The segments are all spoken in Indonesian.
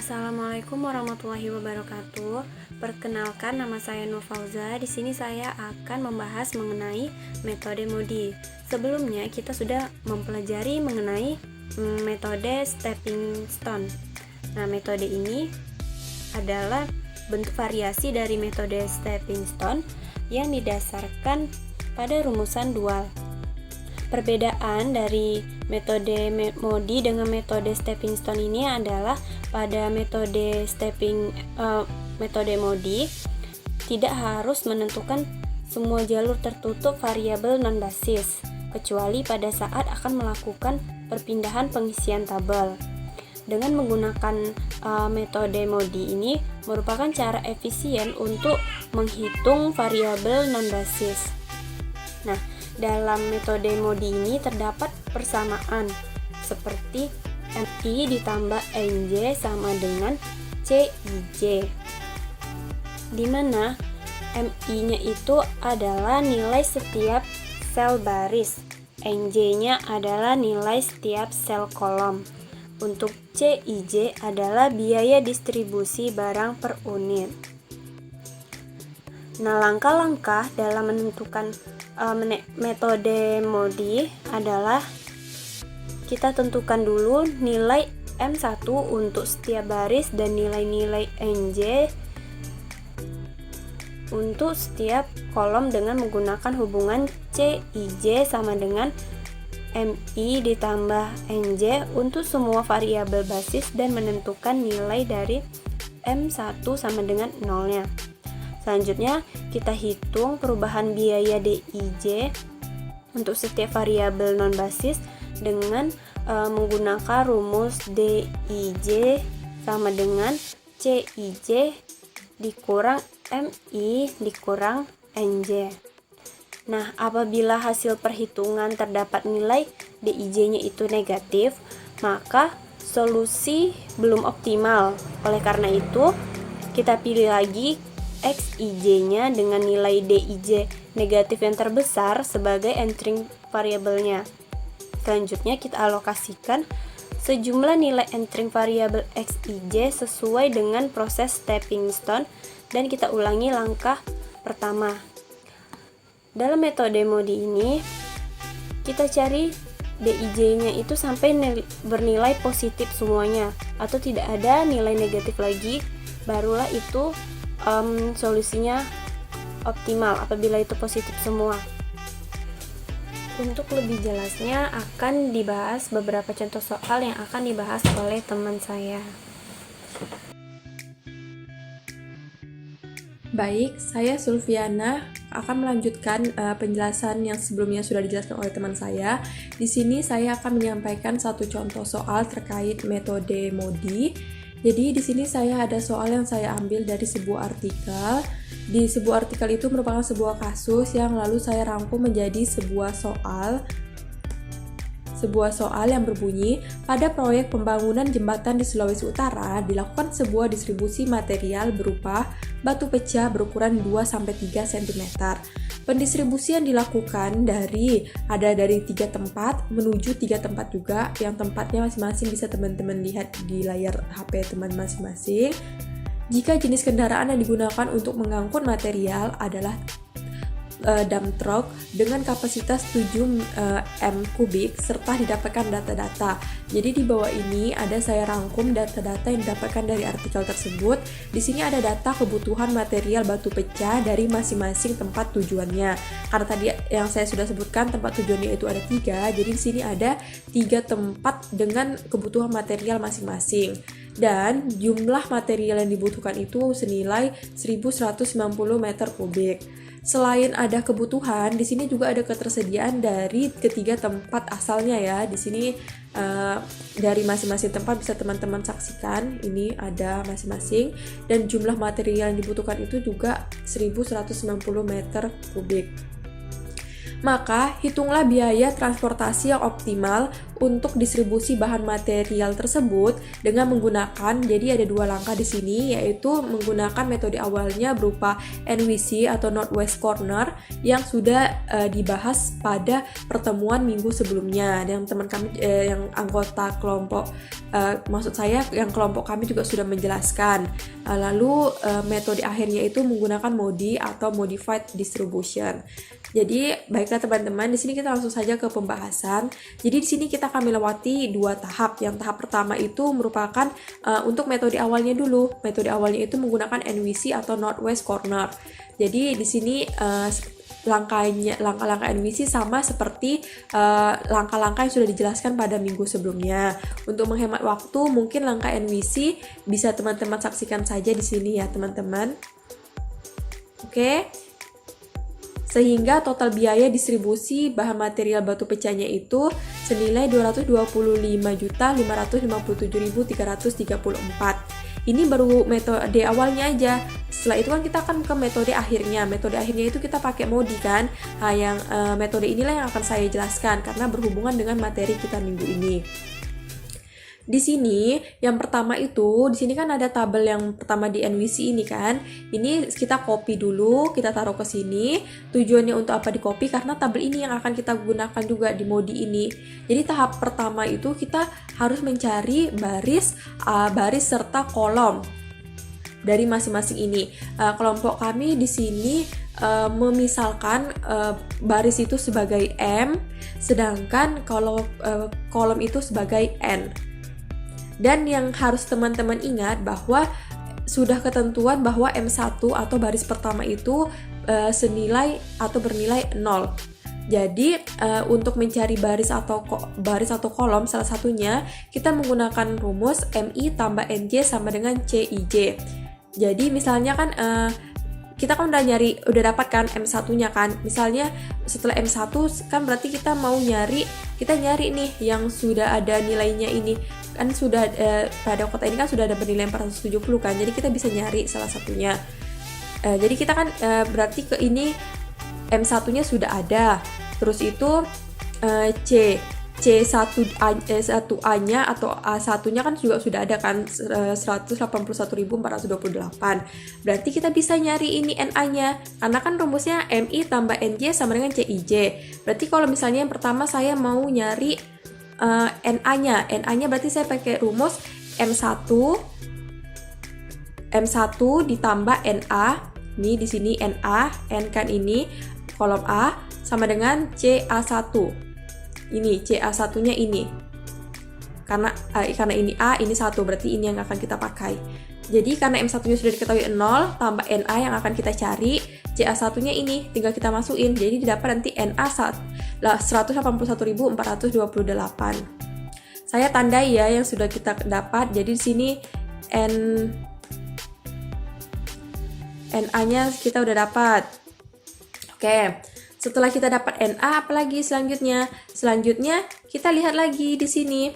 Assalamualaikum warahmatullahi wabarakatuh. Perkenalkan, nama saya Nur Fauza. Di sini saya akan membahas mengenai metode MODI. Sebelumnya kita sudah mempelajari mengenai metode stepping stone. Nah, metode ini adalah bentuk variasi dari metode stepping stone yang didasarkan pada rumusan dual. Perbedaan dari metode MODI dengan metode stepping stone ini adalah pada metode MODI tidak harus menentukan semua jalur tertutup variabel non-basis kecuali pada saat akan melakukan perpindahan pengisian tabel. Dengan menggunakan metode MODI ini merupakan cara efisien untuk menghitung variabel non-basis. Nah, dalam metode MODI ini terdapat persamaan seperti MI ditambah NJ sama dengan CIJ, di mana MI-nya itu adalah nilai setiap sel baris, NJ-nya adalah nilai setiap sel kolom. Untuk CIJ adalah biaya distribusi barang per unit. Nah, langkah-langkah dalam menentukan metode MODI adalah kita tentukan dulu nilai M1 untuk setiap baris dan nilai-nilai NJ untuk setiap kolom dengan menggunakan hubungan CIJ sama dengan MI ditambah NJ untuk semua variabel basis dan menentukan nilai dari M1 sama dengan 0-nya. Selanjutnya, kita hitung perubahan biaya DIJ untuk setiap variabel non-basis dengan menggunakan rumus DIJ sama dengan CIJ dikurang MI dikurang NJ. Nah, apabila hasil perhitungan terdapat nilai DIJ-nya itu negatif, maka solusi belum optimal. Oleh karena itu, kita pilih lagi XIJ-nya dengan nilai DIJ negatif yang terbesar sebagai entering variabelnya. Selanjutnya kita alokasikan sejumlah nilai entering variabel XIJ sesuai dengan proses stepping stone dan kita ulangi langkah pertama. Dalam metode MODI ini kita cari DIJ-nya itu sampai bernilai positif semuanya atau tidak ada nilai negatif lagi, barulah itu solusinya optimal apabila itu positif semua. Untuk lebih jelasnya akan dibahas beberapa contoh soal yang akan dibahas oleh teman saya. Baik, saya Sulfiana akan melanjutkan penjelasan yang sebelumnya sudah dijelaskan oleh teman saya. Di sini saya akan menyampaikan satu contoh soal terkait metode MODI. Jadi di sini saya ada soal yang saya ambil dari sebuah artikel. Di sebuah artikel itu merupakan sebuah kasus yang lalu saya rangkum menjadi sebuah soal yang berbunyi, pada proyek pembangunan jembatan di Sulawesi Utara dilakukan sebuah distribusi material berupa batu pecah berukuran 2-3 cm. Pendistribusian dilakukan dari 3 tempat menuju 3 tempat juga, yang tempatnya masing-masing bisa teman-teman lihat di layar HP teman masing-masing. Jika jenis kendaraan yang digunakan untuk mengangkut material adalah dump truck dengan kapasitas 7 m kubik serta didapatkan data-data. Jadi di bawah ini ada saya rangkum data-data yang didapatkan dari artikel tersebut. Di sini ada data kebutuhan material batu pecah dari masing-masing tempat tujuannya. Karena tadi yang saya sudah sebutkan tempat tujuannya itu ada 3, jadi di sini ada 3 tempat dengan kebutuhan material masing-masing. Dan jumlah material yang dibutuhkan itu senilai 1190 meter kubik. Selain ada kebutuhan, di sini juga ada ketersediaan dari ketiga tempat asalnya ya. Di sini dari masing-masing tempat bisa teman-teman saksikan, ini ada masing-masing, dan jumlah material yang dibutuhkan itu juga 1190 meter kubik. Maka hitunglah biaya transportasi yang optimal untuk distribusi bahan material tersebut dengan menggunakan, jadi ada 2 langkah di sini, yaitu menggunakan metode awalnya berupa NWC atau Northwest Corner yang sudah dibahas pada pertemuan minggu sebelumnya, dan teman kami yang anggota kelompok, maksud saya yang kelompok kami juga sudah menjelaskan. Lalu metode akhirnya itu menggunakan MODI atau Modified Distribution. Jadi baiklah teman-teman, di sini kita langsung saja ke pembahasan. Jadi di sini kita akan melewati 2 tahap. Yang tahap pertama itu merupakan untuk metode awalnya dulu. Metode awalnya itu menggunakan NWC atau Northwest Corner. Jadi di sini langkah-langkah NWC sama seperti langkah-langkah yang sudah dijelaskan pada minggu sebelumnya. Untuk menghemat waktu, mungkin langkah NWC bisa teman-teman saksikan saja di sini ya teman-teman. Oke. Sehingga total biaya distribusi bahan material batu pecahnya itu senilai 225.557.334. Ini baru metode awalnya aja. Setelah itu kan kita akan ke metode akhirnya. Metode akhirnya itu kita pakai MODI kan. Nah, yang metode inilah yang akan saya jelaskan karena berhubungan dengan materi kita minggu ini. Di sini yang pertama itu, di sini kan ada tabel yang pertama di NWC ini kan. Ini kita copy dulu, kita taruh ke sini. Tujuannya untuk apa di copy? Karena tabel ini yang akan kita gunakan juga di MODI ini. Jadi tahap pertama itu kita harus mencari baris serta kolom dari masing-masing ini. Kelompok kami di sini memisalkan baris itu sebagai M, sedangkan kalau kolom itu sebagai N. Dan yang harus teman-teman ingat bahwa sudah ketentuan bahwa M1 atau baris pertama itu senilai atau bernilai 0. Jadi untuk mencari baris atau kolom salah satunya kita menggunakan rumus MI tambah NJ sama dengan CIJ. Jadi misalnya kan kita kan udah dapat kan M1-nya kan. Misalnya setelah M1 kan berarti kita nyari nih yang sudah ada nilainya ini. Kan sudah pada kota ini kan sudah ada bernilai 470 kan. Jadi kita bisa nyari salah satunya. Jadi kita kan berarti ke ini M1-nya sudah ada. Terus itu C1A-nya atau A1-nya kan juga sudah ada kan 181.428. Berarti kita bisa nyari ini NA-nya. Karena kan rumusnya MI tambah NJ sama dengan CIJ. Berarti kalau misalnya yang pertama saya mau nyari NA-nya. NA-nya berarti saya pakai rumus M1 ditambah NA. Ini di sini NA, N kan ini kolom A sama dengan CA1. Ini CA1-nya ini. Karena ini A, ini 1, berarti ini yang akan kita pakai. Jadi karena M1-nya sudah diketahui 0 tambah NA yang akan kita cari, CA1-nya ini tinggal kita masukin. Jadi didapat nanti NA 181.428. Saya tandai ya yang sudah kita dapat. Jadi di sini NA-nya kita udah dapat. Oke. Setelah kita dapat NA, apalagi selanjutnya? Selanjutnya kita lihat lagi di sini.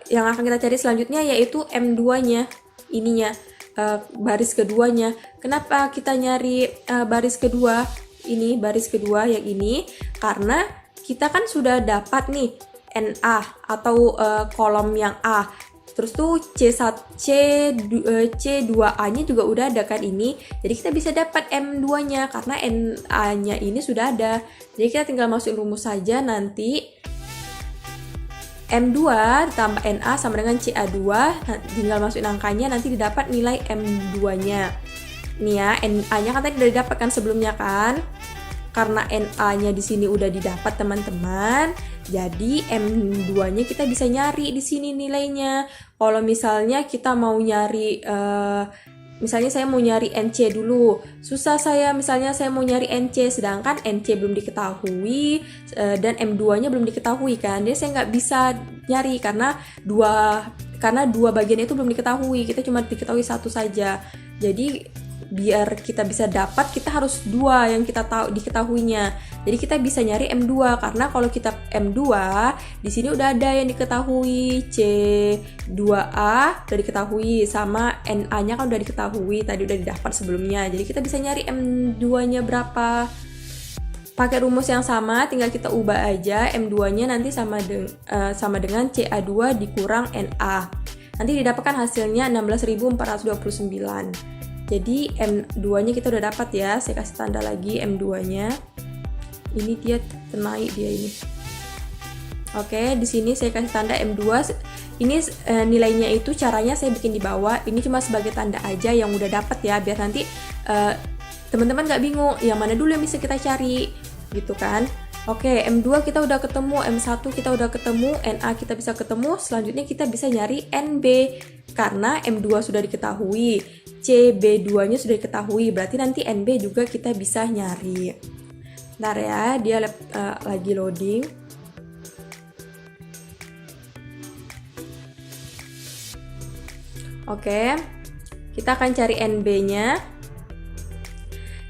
Yang akan kita cari selanjutnya yaitu M2-nya. Ininya, baris keduanya. Kenapa kita nyari baris kedua? Ini baris kedua yang ini. Karena kita kan sudah dapat nih NA atau kolom yang A. Terus tuh C2A-nya juga udah ada kan ini. Jadi kita bisa dapat M2-nya karena NA-nya ini sudah ada. Jadi kita tinggal masukin rumus saja nanti. M2 ditambah NA sama dengan CA2. Tinggal masukin angkanya nanti didapat nilai M2-nya. Nih ya, NA-nya kan tadi udah didapatkan sebelumnya kan. Karena NA-nya di sini udah didapat teman-teman. Jadi M2-nya kita bisa nyari di sini nilainya. Kalau misalnya kita mau nyari misalnya saya mau nyari NC dulu. Susah misalnya saya mau nyari NC sedangkan NC belum diketahui dan M2-nya belum diketahui kan. Jadi saya nggak bisa nyari karena dua bagian itu belum diketahui. Kita cuma diketahui satu saja. Jadi biar kita bisa dapat, kita harus dua yang kita diketahuinya. Jadi kita bisa nyari M2 karena kalau kita M2 di sini udah ada yang diketahui, C2A udah diketahui sama NA-nya kan udah diketahui, tadi udah didapat sebelumnya. Jadi kita bisa nyari M2-nya berapa. pakai rumus yang sama, tinggal kita ubah aja M2-nya nanti sama dengan CA2 dikurang NA. Nanti didapatkan hasilnya 16.429. Jadi M2-nya kita udah dapat ya. Saya kasih tanda lagi M2-nya. Ini dia naik dia ini. Oke, di sini saya kasih tanda M2. Ini nilainya itu caranya saya bikin di bawah. Ini cuma sebagai tanda aja yang udah dapat ya, biar nanti teman-teman nggak bingung yang mana dulu yang bisa kita cari gitu kan. Oke, M2 kita udah ketemu, M1 kita udah ketemu, NA kita bisa ketemu. Selanjutnya kita bisa nyari NB karena M2 sudah diketahui, CB2 nya sudah diketahui, berarti nanti NB juga kita bisa nyari. Bentar ya, dia lagi loading. Oke, kita akan cari NB-nya.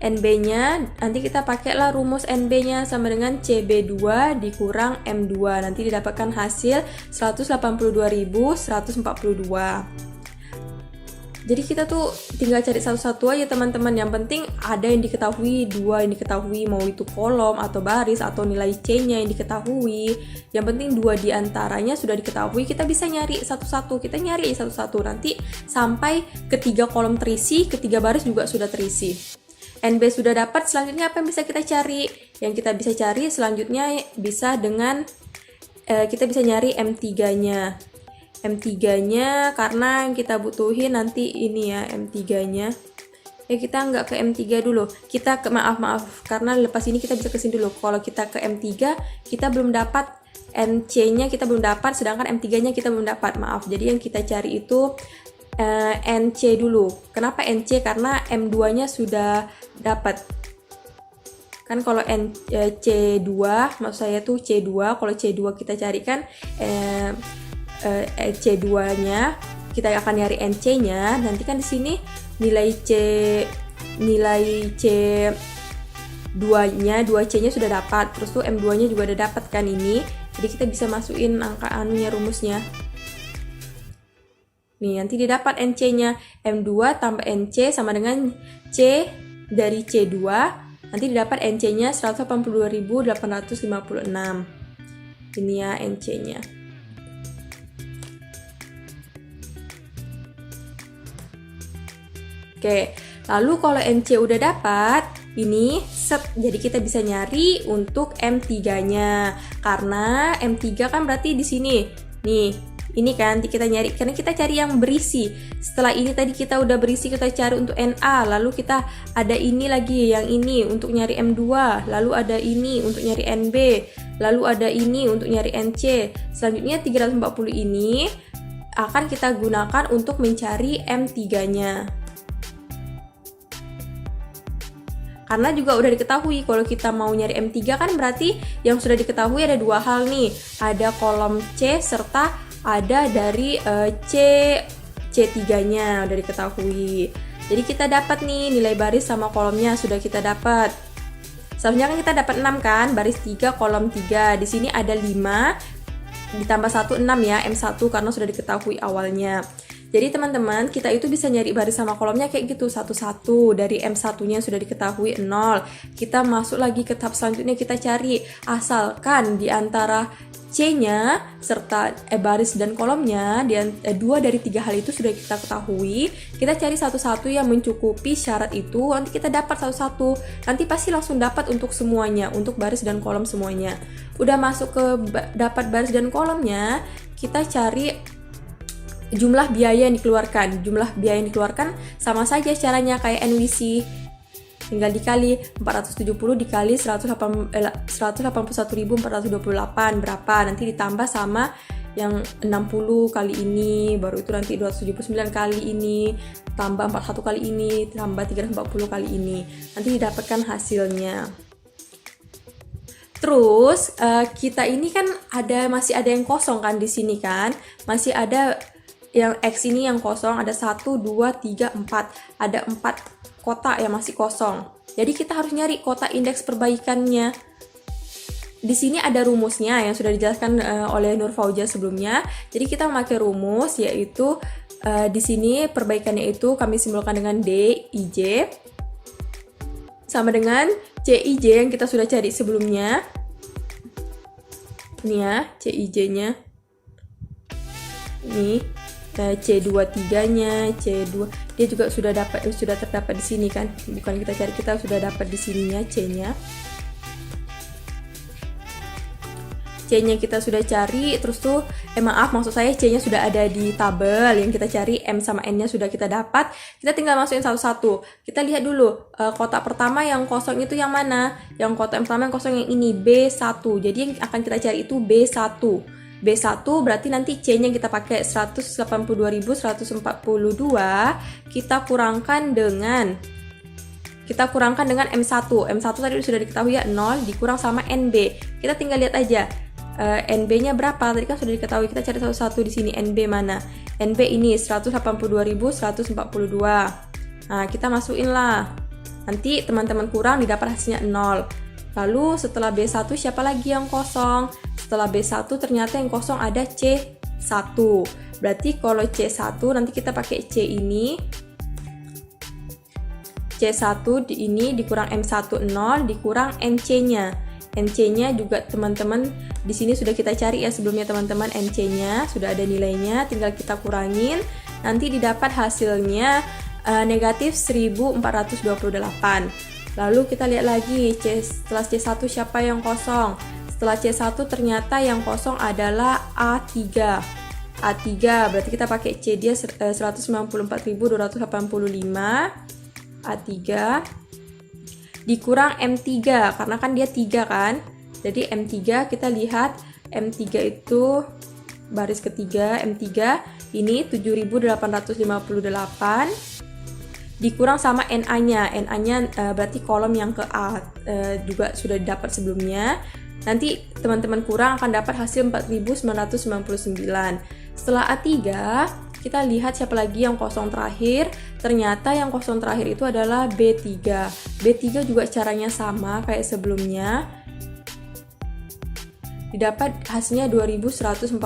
NB-nya nanti kita pakailah rumus NB-nya sama dengan CB2 dikurang M2. Nanti didapatkan hasil 182.142. Jadi kita tuh tinggal cari satu-satu aja teman-teman. Yang penting ada yang diketahui, dua yang diketahui, mau itu kolom atau baris atau nilai C-nya yang diketahui. Yang penting dua di antaranya sudah diketahui, kita bisa nyari satu-satu. Kita nyari satu-satu nanti sampai ketiga kolom terisi, ketiga baris juga sudah terisi. NB sudah dapat, selanjutnya apa yang bisa kita cari? Yang kita bisa cari selanjutnya bisa dengan kita bisa nyari M3-nya. M3-nya karena yang kita butuhin nanti ini ya M3-nya. Kita nggak ke M3 dulu. Kita ke maaf karena lepas ini kita bisa kesini dulu. Kalau kita ke M3 kita belum dapat NC-nya, kita belum dapat, sedangkan M3-nya kita belum dapat. Maaf. Jadi yang kita cari itu NC dulu. Kenapa NC? Karena M2-nya sudah dapat. Kan kalau C2, maksud saya tuh C2, kalau C2 kita carikan C2-nya, kita akan nyari NC-nya. Nanti kan di sini nilai C2-nya, 2C-nya sudah dapat. Terus tuh M2-nya juga udah dapat kan ini. Jadi kita bisa masukin angka rumusnya. Nih, nanti didapat NC-nya. M2 tambah NC sama dengan C dari C2. Nanti didapat NC-nya 182.856. Ini ya NC-nya. Oke, lalu kalau NC udah dapat, ini set. Jadi kita bisa nyari untuk M3-nya. Karena M3 kan berarti di sini. Nih, ini kan nanti kita nyari, karena kita cari yang berisi. Setelah ini tadi kita udah berisi, kita cari untuk NA, lalu kita ada ini lagi, yang ini untuk nyari M2, lalu ada ini untuk nyari NB, lalu ada ini untuk nyari NC. Selanjutnya 340 ini akan kita gunakan untuk mencari M3-nya. Karena juga udah diketahui kalau kita mau nyari M3 kan berarti yang sudah diketahui ada dua hal nih. Ada kolom C serta ada dari C3-nya udah diketahui. Jadi kita dapat nih nilai baris sama kolomnya sudah kita dapat. Seharusnya kan kita dapat 6 kan, baris 3 kolom 3. Di sini ada 5 ditambah 1 6 ya, M1 karena sudah diketahui awalnya. Jadi teman-teman, kita itu bisa nyari baris sama kolomnya kayak gitu satu-satu. Dari M1-nya sudah diketahui 0. Kita masuk lagi ke tahap selanjutnya, kita cari asalkan di antara C-nya serta baris dan kolomnya, dua dari tiga hal itu sudah kita ketahui. Kita cari satu-satu yang mencukupi syarat itu, nanti kita dapat satu-satu. Nanti pasti langsung dapat untuk semuanya, untuk baris dan kolom semuanya. Udah masuk ke dapat baris dan kolomnya, kita cari jumlah biaya yang dikeluarkan. Jumlah biaya yang dikeluarkan sama saja caranya kayak NWC. Tinggal dikali 470 dikali 181.428 berapa. Nanti ditambah sama yang 60 kali ini, baru itu nanti 279 kali ini, tambah 41 kali ini, tambah 340 kali ini. Nanti didapatkan hasilnya. Terus kita ini kan masih ada yang kosong kan di sini kan. Masih ada yang X ini yang kosong, ada 1, 2, 3, 4. Ada 4 kotak yang masih kosong. Jadi kita harus nyari kotak indeks perbaikannya. Di sini ada rumusnya yang sudah dijelaskan oleh Nur Fauzia sebelumnya. Jadi kita memakai rumus yaitu di sini perbaikannya itu kami simbolkan dengan D, IJ. sama dengan CIJ yang kita sudah cari sebelumnya. Ini ya, CIJ-nya. Ini C23-nya, C2. Dia juga sudah terdapat di sini kan. Bukan kita cari, kita sudah dapat di sininya C-nya. C-nya kita sudah cari, terus tuh maksud saya C-nya sudah ada di tabel yang kita cari, M sama N-nya sudah kita dapat. Kita tinggal masukin satu-satu. Kita lihat dulu kotak pertama yang kosong itu yang mana? Yang kotak yang pertama yang kosong yang ini, B1. Jadi yang akan kita cari itu B1. B1 berarti nanti C-nya kita pakai 182.142, kita kurangkan dengan M1. M1 tadi sudah diketahui ya, 0 dikurang sama NB. Kita tinggal lihat aja. NB-nya berapa? Tadi kan sudah diketahui, kita cari satu-satu di sini. NB mana? NB ini 182.142. Nah, kita masukin lah. Nanti teman-teman kurang didapat hasilnya 0. Lalu setelah B1 siapa lagi yang kosong? Setelah B1 ternyata yang kosong ada C1. Berarti kalau C1 nanti kita pakai C ini. C1 ini dikurang M1 0 dikurang NC-nya. NC-nya juga teman-teman di sini sudah kita cari ya sebelumnya teman-teman, NC-nya sudah ada nilainya, tinggal kita kurangin, nanti didapat hasilnya negatif 1428. Lalu kita lihat lagi setelah C1 siapa yang kosong. Setelah C1 ternyata yang kosong adalah A3. A3 berarti kita pakai C dia 194.285. A3 dikurang M3 karena kan dia 3 kan. Jadi M3 kita lihat M3 itu baris ketiga, M3 ini 7.858 dikurang sama NA-nya. NA-nya berarti kolom yang ke A juga sudah didapat sebelumnya. Nanti teman-teman kurang akan dapat hasil 4.999. Setelah A3 kita lihat siapa lagi yang kosong terakhir. Ternyata yang kosong terakhir itu adalah B3. B3 juga caranya sama kayak sebelumnya. Didapat hasilnya 2142.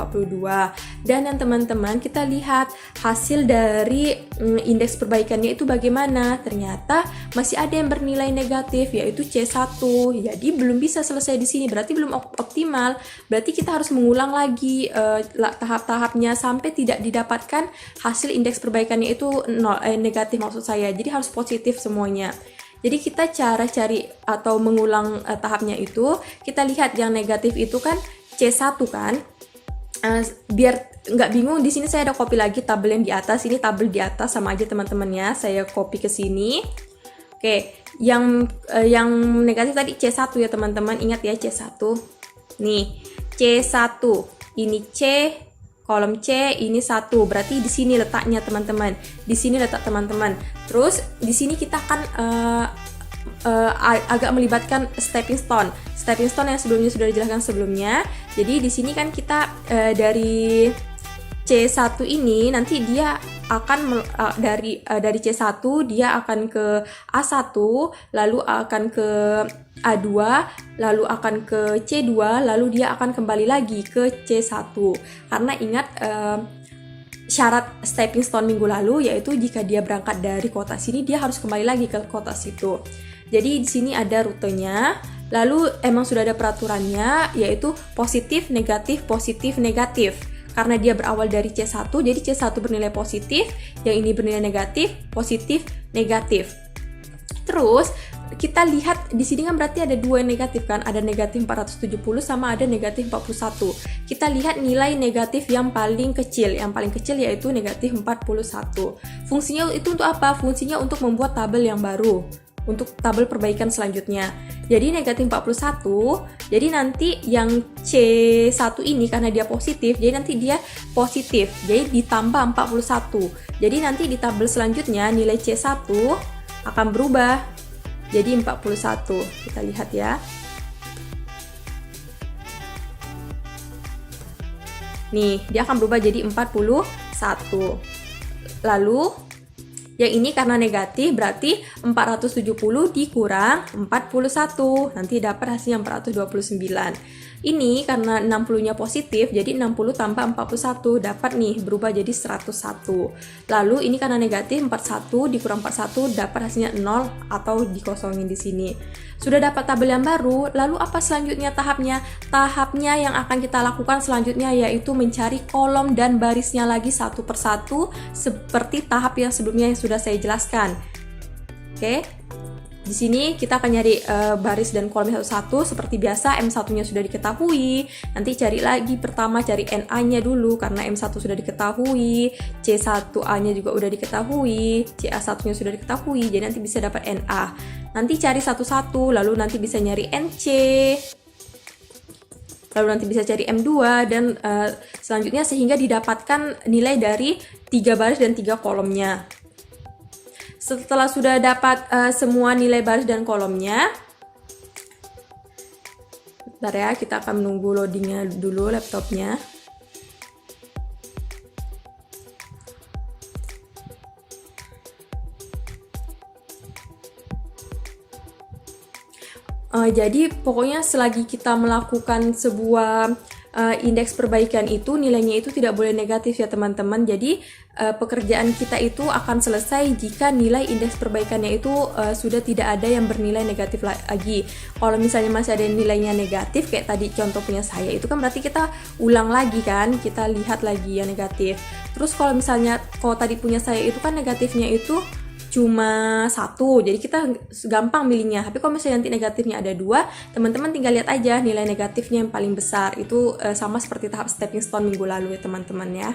Dan yang teman-teman kita lihat hasil dari indeks perbaikannya itu bagaimana. Ternyata masih ada yang bernilai negatif yaitu C1. Jadi belum bisa selesai di sini, berarti belum optimal. Berarti kita harus mengulang lagi tahap-tahapnya sampai tidak didapatkan hasil indeks perbaikannya itu negatif maksud saya. Jadi harus positif semuanya. Jadi kita cara cari atau mengulang tahapnya itu, kita lihat yang negatif itu kan C1 kan. Biar nggak bingung, di sini saya ada copy lagi tabel yang di atas. Ini tabel di atas sama aja teman-teman ya. Saya copy ke sini. Oke, yang negatif tadi C1 ya teman-teman. Ingat ya C1. Nih, C1. Ini C, kolom C ini 1. Berarti di sini letaknya teman-teman. Di sini letak teman-teman. Terus di sini kita akan agak melibatkan stepping stone. Stepping stone yang sebelumnya sudah dijelaskan sebelumnya. Jadi di sini kan kita dari C1 ini nanti dia akan dari C1 dia akan ke A1, lalu akan ke A2, lalu akan ke C2, lalu dia akan kembali lagi ke C1. Karena ingat syarat stepping stone minggu lalu yaitu jika dia berangkat dari kota sini dia harus kembali lagi ke kota situ. Jadi di sini ada rutenya. Lalu emang sudah ada peraturannya yaitu positif, negatif, positif, negatif. Karena dia berawal dari C1, jadi C1 bernilai positif, yang ini bernilai negatif, positif, negatif. Terus kita lihat di sini kan berarti ada dua yang negatif kan, ada negatif 470 sama ada negatif 41. Kita lihat nilai negatif yang paling kecil yaitu negatif 41. Fungsinya itu untuk apa? Fungsinya untuk membuat tabel yang baru, untuk tabel perbaikan selanjutnya. Jadi negatif 41, jadi nanti yang C1 ini karena dia positif, jadi nanti dia positif, jadi ditambah 41. Jadi nanti di tabel selanjutnya nilai C1 akan berubah jadi 41. Kita lihat ya. Nih, dia akan berubah jadi 41. Lalu yang ini karena negatif berarti 470 dikurang 41. Nanti dapat hasilnya 429. Ini karena 60-nya positif, jadi 60 tambah 41 dapat nih berubah jadi 101. Lalu ini karena negatif, 41 dikurang 41 dapat hasilnya 0 atau dikosongin di sini. Sudah dapat tabel yang baru, lalu apa selanjutnya tahapnya? Tahapnya yang akan kita lakukan selanjutnya yaitu mencari kolom dan barisnya lagi satu persatu seperti tahap yang sebelumnya yang sudah saya jelaskan. Oke. Di sini kita akan nyari baris dan kolom satu-satu seperti biasa. M1-nya sudah diketahui. Nanti cari lagi pertama cari NA-nya dulu karena M1 sudah diketahui, C1A-nya juga udah diketahui, CA1-nya sudah diketahui. Jadi nanti bisa dapat NA. Nanti cari satu-satu, lalu nanti bisa nyari NC. Lalu nanti bisa cari M2 dan selanjutnya sehingga didapatkan nilai dari 3 baris dan 3 kolomnya. Setelah sudah dapat semua nilai baris dan kolomnya, bentar ya, kita akan menunggu loadingnya dulu laptopnya. Jadi pokoknya selagi kita melakukan sebuah indeks perbaikan itu, nilainya itu tidak boleh negatif ya teman-teman. Jadi pekerjaan kita itu akan selesai jika nilai indeks perbaikannya itu sudah tidak ada yang bernilai negatif lagi. Kalau misalnya masih ada nilainya negatif kayak tadi contoh punya saya, itu kan berarti kita ulang lagi kan, kita lihat lagi yang negatif. Terus kalau misalnya kalau tadi punya saya itu kan negatifnya itu cuma 1, jadi kita gampang milihnya. Tapi kalau misalnya nanti negatifnya ada 2, teman-teman tinggal lihat aja nilai negatifnya yang paling besar. Itu sama seperti tahap stepping stone minggu lalu ya teman-teman ya.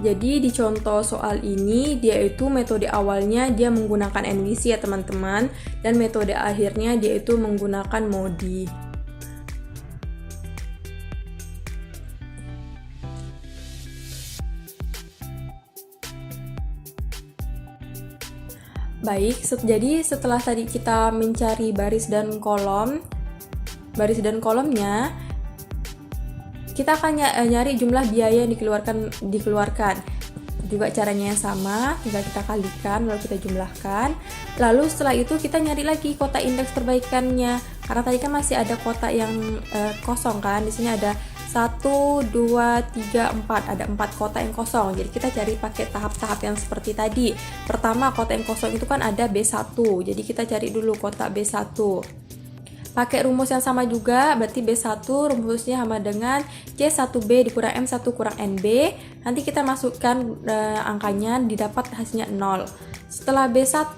Jadi di contoh soal ini dia itu metode awalnya dia menggunakan NVC ya teman-teman, dan metode akhirnya dia itu menggunakan MODI. Baik, jadi setelah tadi kita mencari baris dan kolomnya, kita akan nyari jumlah biaya yang dikeluarkan. Juga caranya yang sama, tinggal kita kalikan lalu kita jumlahkan. Lalu setelah itu kita nyari lagi kotak indeks perbaikannya. Karena tadi kan masih ada kotak yang kosong kan. Di sini ada 1, 2, 3, 4. Ada 4 kotak yang kosong. Jadi kita cari pakai tahap-tahap yang seperti tadi. Pertama kotak yang kosong itu kan ada B1. Jadi kita cari dulu kotak B1. Pakai rumus yang sama juga, berarti B1 rumusnya sama dengan C1B dikurang M1 kurang NB. Nanti kita masukkan angkanya, didapat hasilnya 0. Setelah B1,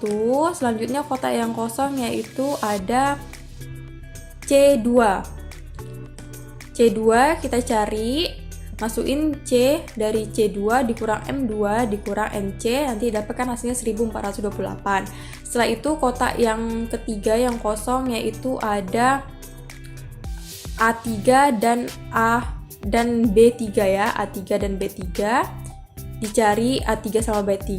selanjutnya kotak yang kosong yaitu ada C2. C2 kita cari, masukin C dari C2 dikurang M2 dikurang NC, nanti dapatkan hasilnya 1428. Setelah itu kotak yang ketiga yang kosong yaitu ada A3 dan B3 ya, A3 dan B3. Dicari A3 sama B3.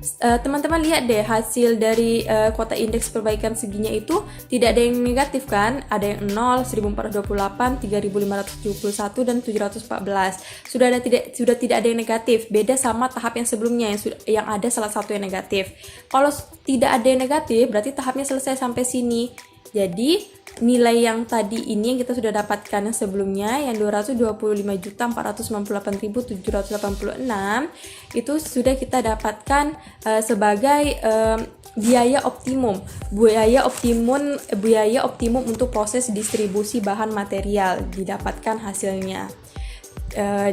Teman-teman lihat deh hasil dari kotak indeks perbaikan seginya itu tidak ada yang negatif kan, ada yang 0, 1428, 3571 dan 714. Sudah tidak ada yang negatif, beda sama tahap yang sebelumnya yang ada salah satu yang negatif. Kalau tidak ada yang negatif berarti tahapnya selesai sampai sini. Jadi nilai yang tadi ini yang kita sudah dapatkan yang sebelumnya yang 225.498.786 itu sudah kita dapatkan sebagai biaya optimum untuk proses distribusi bahan material, didapatkan hasilnya.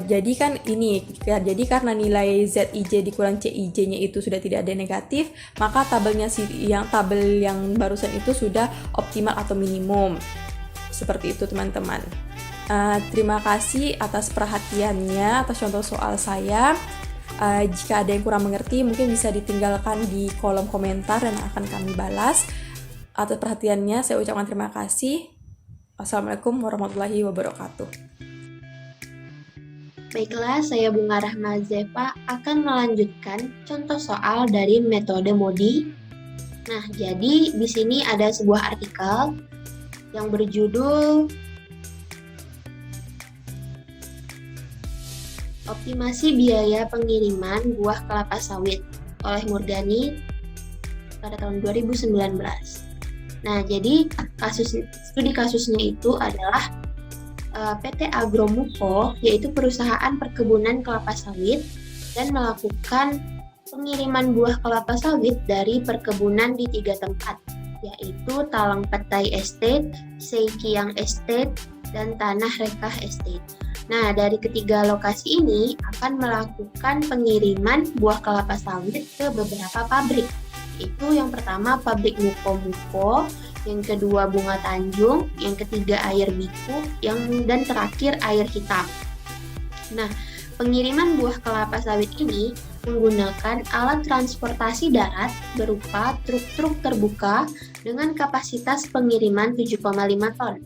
Jadi karena nilai ZIJ dikurang CIJ-nya itu sudah tidak ada negatif, maka tabel yang barusan itu sudah optimal atau minimum. Seperti itu teman-teman. Terima kasih atas perhatiannya atas contoh soal saya. Jika ada yang kurang mengerti mungkin bisa ditinggalkan di kolom komentar dan akan kami balas. Atas perhatiannya saya ucapkan terima kasih. Wassalamualaikum warahmatullahi wabarakatuh. Baiklah, saya Bunga Rahma Zefa akan melanjutkan contoh soal dari metode MODI. Nah, jadi di sini ada sebuah artikel yang berjudul Optimasi biaya pengiriman buah kelapa sawit oleh Murgani pada tahun 2019. Nah, jadi studi kasusnya itu adalah PT Agromuko, yaitu perusahaan perkebunan kelapa sawit, dan melakukan pengiriman buah kelapa sawit dari perkebunan di 3 tempat, yaitu Talang Petai Estate, Seikiang Estate, dan Tanah Rekah Estate. Nah, dari ketiga lokasi ini akan melakukan pengiriman buah kelapa sawit ke beberapa pabrik. Itu yang pertama pabrik Muko-Muko, yang kedua Bunga Tanjung, yang ketiga Air Biku, dan terakhir Air Hitam. Nah, pengiriman buah kelapa sawit ini menggunakan alat transportasi darat berupa truk-truk terbuka dengan kapasitas pengiriman 7,5 ton.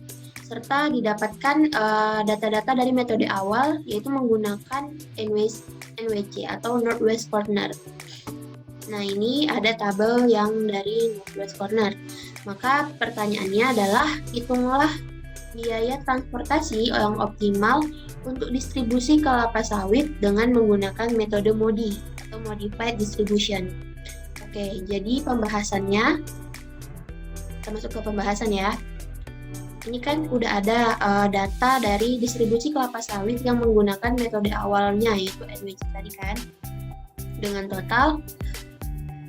Serta didapatkan data-data dari metode awal, yaitu menggunakan NWC atau Northwest Corner. Nah, ini ada tabel yang dari Northwest Corner. Maka pertanyaannya adalah, hitunglah biaya transportasi yang optimal untuk distribusi kelapa sawit dengan menggunakan metode MODI atau Modified Distribution. Oke, jadi pembahasannya, kita masuk ke pembahasan ya. Ini kan udah ada data dari distribusi kelapa sawit yang menggunakan metode awalnya, yaitu NWC tadi kan, dengan total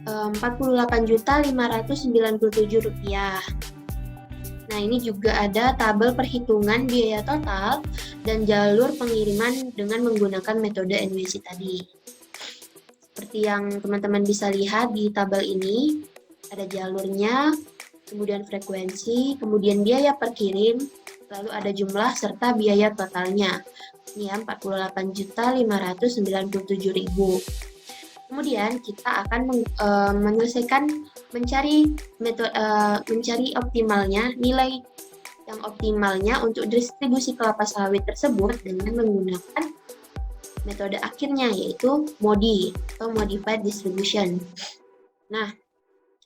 Rp48.597. Nah, ini juga ada tabel perhitungan biaya total dan jalur pengiriman dengan menggunakan metode NWC tadi. Seperti yang teman-teman bisa lihat di tabel ini, ada jalurnya, kemudian frekuensi, kemudian biaya per kirim, lalu ada jumlah serta biaya totalnya. Ini ya, Rp48.597.000. Kemudian kita akan menyelesaikan mencari optimalnya, nilai yang optimalnya untuk distribusi kelapa sawit tersebut dengan menggunakan metode akhirnya, yaitu MODI atau Modified Distribution. Nah,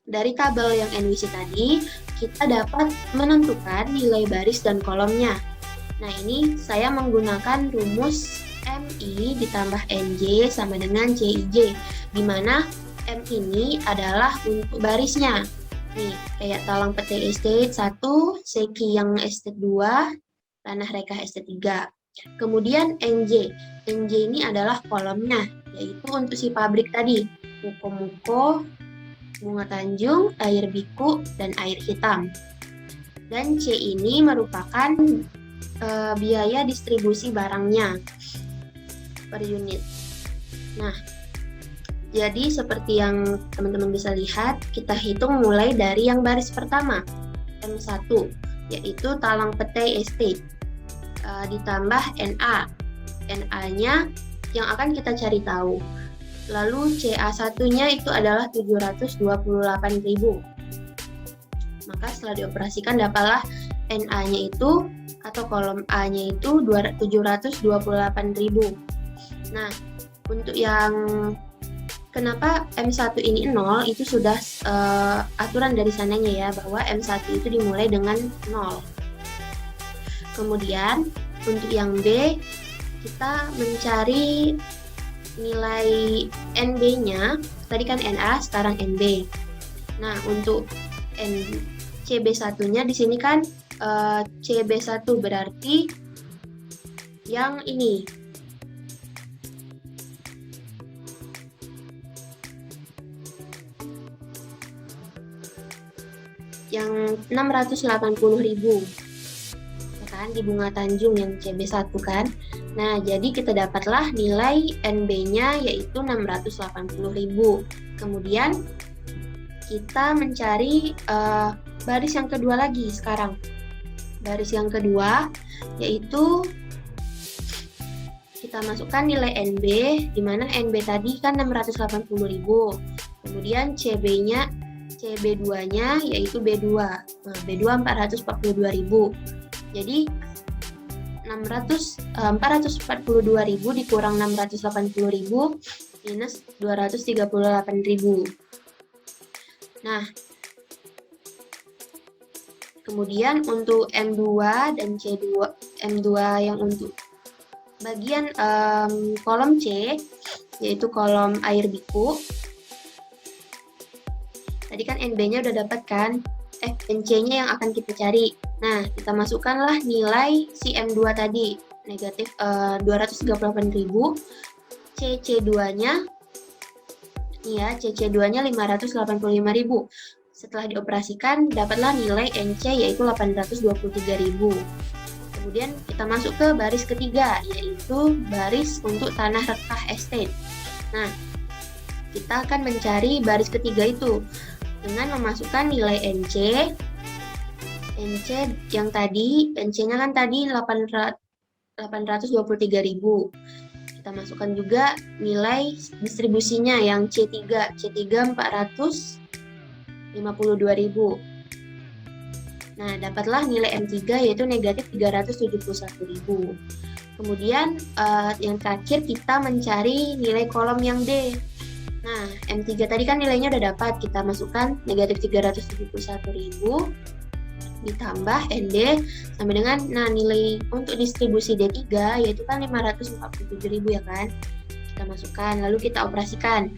dari tabel yang NWC tadi, kita dapat menentukan nilai baris dan kolomnya. Nah, ini saya menggunakan rumus MI ditambah NJ sama dengan CIJ, di mana M ini adalah untuk barisnya. Nih, kayak Talang Petai Estate 1, Seikiang Estate 2, Tanah Rekah Estate 3. Kemudian NJ ini adalah kolomnya, yaitu untuk si pabrik tadi, Muko-Muko, Bunga Tanjung, Air Biku, dan Air Hitam. Dan C ini merupakan biaya distribusi barangnya per unit. Nah, jadi seperti yang teman-teman bisa lihat, kita hitung mulai dari yang baris pertama, M1, yaitu Talang Petai Estate, ditambah NA. NA-nya yang akan kita cari tahu. Lalu CA1-nya itu adalah 728.000. Maka setelah dioperasikan dapatlah NA-nya itu atau kolom A-nya itu 728.000. Nah, untuk yang kenapa M1 ini 0 itu sudah aturan dari sananya ya, bahwa M1 itu dimulai dengan 0. Kemudian untuk yang B kita mencari nilai NB-nya, tadi kan NA, sekarang NB. Nah, untuk CB1-nya di sini kan CB1 berarti yang ini. Yang 680.000. Ya kan, di Bunga Tanjung yang CB1 kan. Nah, jadi kita dapatlah nilai NB-nya yaitu 680.000. Kemudian kita mencari baris yang kedua lagi sekarang. Baris yang kedua yaitu kita masukkan nilai NB, di mana NB tadi kan 680.000. Kemudian CB2-nya yaitu B2. Nah, B2 442.000. Jadi 442.000 dikurang 680.000 minus 238.000. Nah, kemudian untuk M2 dan C2, M2 yang untuk bagian kolom C, yaitu kolom air biku. Tadi kan NB-nya udah dapat kan? NC-nya yang akan kita cari. Nah, kita masukkanlah nilai si M2 tadi, negatif 238.000. CC2-nya, nih ya, CC2-nya 585.000. Setelah dioperasikan, dapatlah nilai NC yaitu 823.000. Kemudian kita masuk ke baris ketiga, yaitu baris untuk tanah rekah estate. Nah, kita akan mencari baris ketiga itu dengan memasukkan nilai NC yang tadi, NC-nya kan tadi 823.000. Kita masukkan juga nilai distribusinya yang C3 452.000. Nah, dapatlah nilai M3 yaitu negatif 371.000. Kemudian yang terakhir kita mencari nilai kolom yang D. Nah, M3 tadi kan nilainya udah dapat, kita masukkan negatif 371.000 ditambah ND sama dengan, nah nilai untuk distribusi D3 yaitu kan 547.000 ya kan. Kita masukkan, lalu kita operasikan.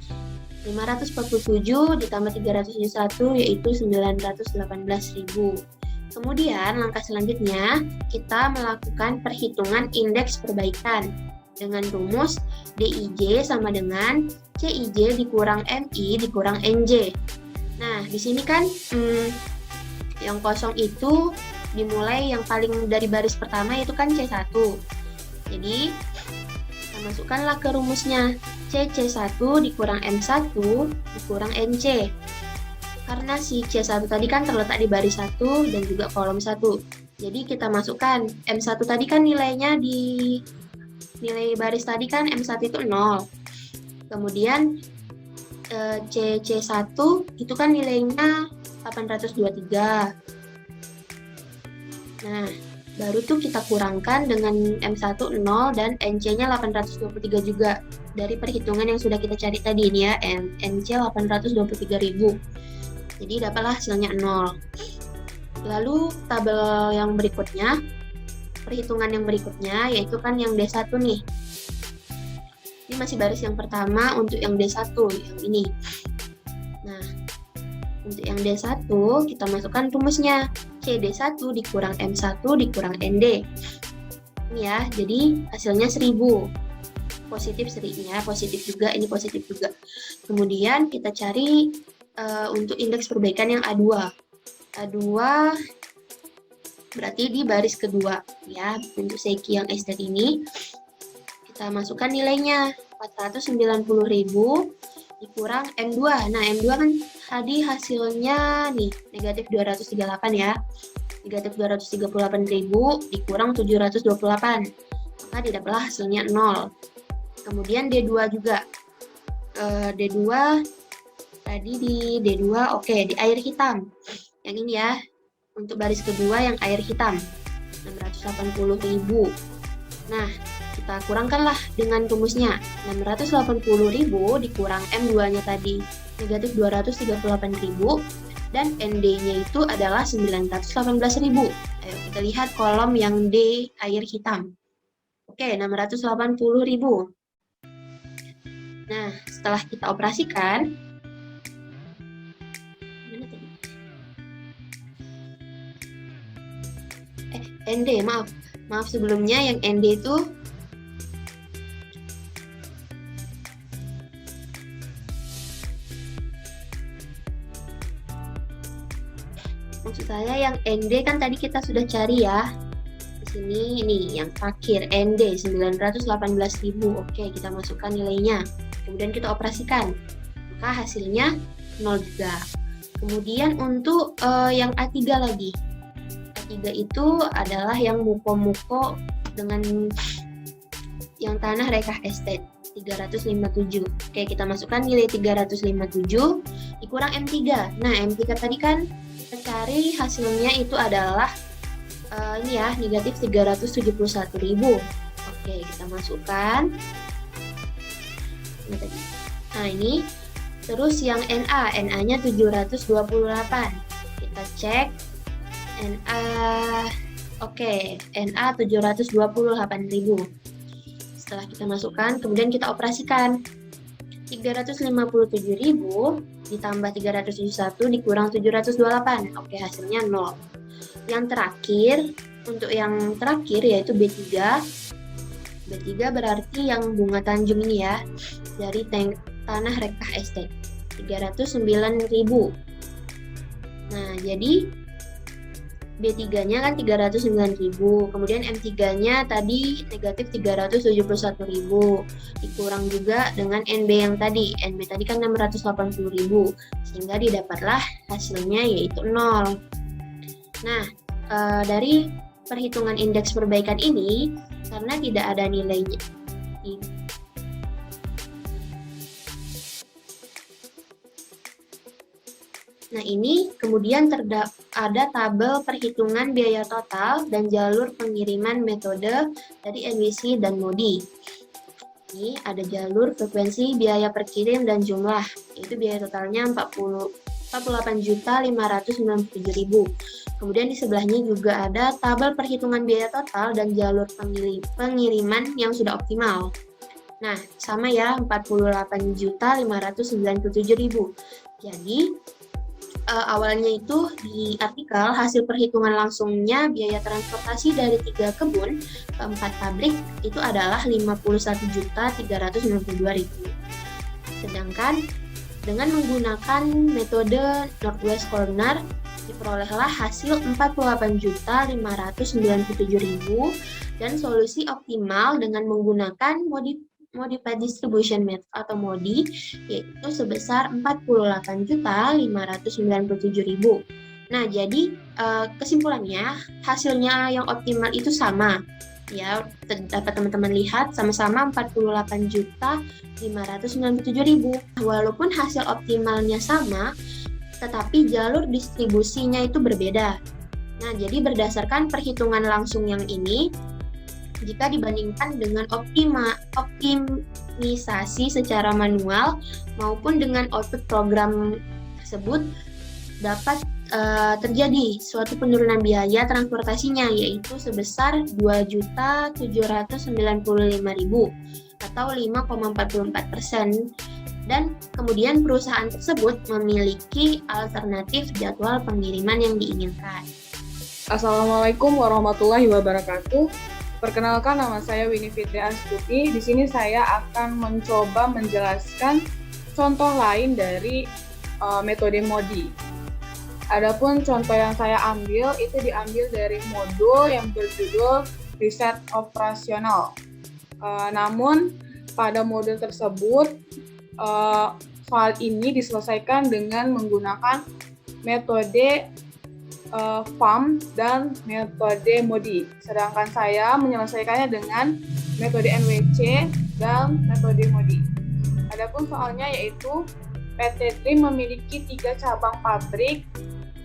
547 ditambah 371 yaitu 918.000. Kemudian langkah selanjutnya kita melakukan perhitungan indeks perbaikan dengan rumus DIJ sama dengan CIJ dikurang MI dikurang NJ. Nah, di sini kan yang kosong itu dimulai yang paling dari baris pertama yaitu kan C1. Jadi, kita masukkanlah ke rumusnya. C1 dikurang M1 dikurang NC. Karena si C1 tadi kan terletak di baris 1 dan juga kolom 1. Jadi kita masukkan M1 tadi kan nilainya di nilai baris tadi kan M1 itu 0. Kemudian C1 itu kan nilainya 823. Nah, baru tuh kita kurangkan dengan M1 0 dan NC-nya 823 juga. Dari perhitungan yang sudah kita cari tadi ini ya, NC 823.000. Jadi dapatlah hasilnya 0. Lalu tabel yang berikutnya, perhitungan yang berikutnya yaitu kan yang D1 nih. Ini masih baris yang pertama untuk yang D1, yang ini. Nah, untuk yang D1 kita masukkan rumusnya. CD1 dikurang M1 dikurang ND. Ini ya, jadi hasilnya 1000. Positif serinya, positif juga, ini positif juga. Kemudian kita cari untuk indeks perbaikan yang A2. A2 berarti di baris kedua ya, untuk seki yang estate ini. Kita masukkan nilainya 490.000 dikurang M2. Nah, M2 kan tadi hasilnya nih negatif 238 ya. Negatif 238.000 dikurang 728. Maka didapatlah hasilnya 0. Kemudian D2 juga. D2 tadi di D2 oke, di air hitam. Yang ini ya. Untuk baris kedua yang air hitam. 680.000. Nah, kita kurangkanlah dengan rumusnya. 680.000 dikurang M2-nya tadi negatif 238.000 dan ND-nya itu adalah 918.000. Ayo kita lihat kolom yang D air hitam. Oke, 680.000. Nah, setelah kita operasikan, ND, maaf sebelumnya yang ND itu maksud saya yang ND kan tadi kita sudah cari ya. Di sini ini yang terakhir ND 918.000. Oke, kita masukkan nilainya. Kemudian kita operasikan. Maka hasilnya 0 juga. Kemudian untuk yang A3 lagi. A3 itu adalah yang muko-muko dengan yang tanah rekah estate 357. Oke, kita masukkan nilai 357 dikurang M3. Nah, M3 tadi kan kita cari hasilnya itu adalah ini ya, negatif 371.000. Oke, kita masukkan. Ini tadi. Nah, ini terus yang NA-nya 728. Kita cek NA. Oke, NA 728.000. Setelah kita masukkan, kemudian kita operasikan. 357.000 ditambah 371 dikurang 728. Oke, hasilnya 0. Yang terakhir, untuk yang terakhir yaitu B3. B3 berarti yang bunga Tanjung ini ya, dari Tanah Rekah Estate. 309.000. Nah, jadi B3-nya kan 309.000, kemudian M3-nya tadi negatif 371.000, dikurang juga dengan NB yang tadi. NB tadi kan 680.000, sehingga didapatlah hasilnya yaitu 0. Nah, dari perhitungan indeks perbaikan ini, karena tidak ada nilainya, nah, ini kemudian ada tabel perhitungan biaya total dan jalur pengiriman metode dari NWC dan MODI. Ini ada jalur frekuensi biaya per kirim dan jumlah, yaitu biaya totalnya 48.597.000. Kemudian di sebelahnya juga ada tabel perhitungan biaya total dan jalur pengiriman yang sudah optimal. Nah, sama ya, 48.597.000. Jadi, awalnya itu di artikel hasil perhitungan langsungnya biaya transportasi dari 3 kebun ke 4 pabrik itu adalah 51.392.000. Sedangkan dengan menggunakan metode Northwest Corner diperolehlah hasil 48.597.000 dan solusi optimal dengan menggunakan Modified Distribution Method atau MODI yaitu sebesar 48.597.000. Nah, jadi kesimpulannya hasilnya yang optimal itu sama. Ya, dapat teman-teman lihat sama-sama 48.597.000. Walaupun hasil optimalnya sama, tetapi jalur distribusinya itu berbeda. Nah, jadi berdasarkan perhitungan langsung yang ini, jika dibandingkan dengan optimisasi secara manual maupun dengan output program tersebut, dapat terjadi suatu penurunan biaya transportasinya yaitu sebesar 2.795.000 atau 5,44%. Dan kemudian perusahaan tersebut memiliki alternatif jadwal pengiriman yang diinginkan. Assalamualaikum warahmatullahi wabarakatuh. Perkenalkan, nama saya Winnie Fitri Astuti. Di sini saya akan mencoba menjelaskan contoh lain dari metode MODI. Adapun contoh yang saya ambil itu diambil dari modul yang berjudul riset operasional. Namun pada modul tersebut file ini diselesaikan dengan menggunakan metode FAM dan metode MODI. Sedangkan saya menyelesaikannya dengan metode NWC dan metode MODI. Adapun soalnya yaitu PT Dream memiliki 3 cabang pabrik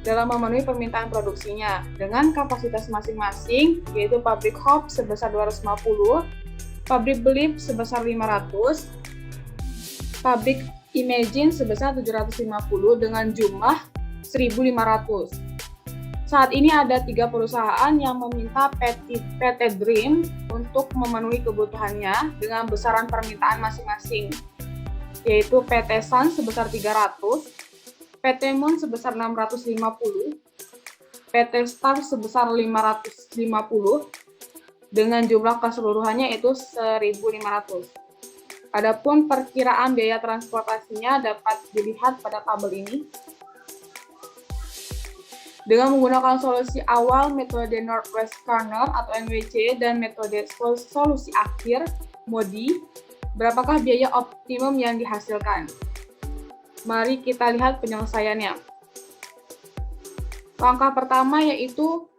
dalam memenuhi permintaan produksinya dengan kapasitas masing-masing, yaitu pabrik Hop sebesar 250, pabrik Belip sebesar 500, pabrik Imagine sebesar 750 dengan jumlah 1.500. Saat ini ada 3 perusahaan yang meminta PT Dream untuk memenuhi kebutuhannya dengan besaran permintaan masing-masing, yaitu PT Sun sebesar 300, PT Moon sebesar 650, PT Star sebesar 550, dengan jumlah keseluruhannya itu 1.500. Adapun perkiraan biaya transportasinya dapat dilihat pada tabel ini. Dengan menggunakan solusi awal metode Northwest Corner atau NWC dan metode solusi akhir MODI, berapakah biaya optimum yang dihasilkan? Mari kita lihat penyelesaiannya. Langkah pertama yaitu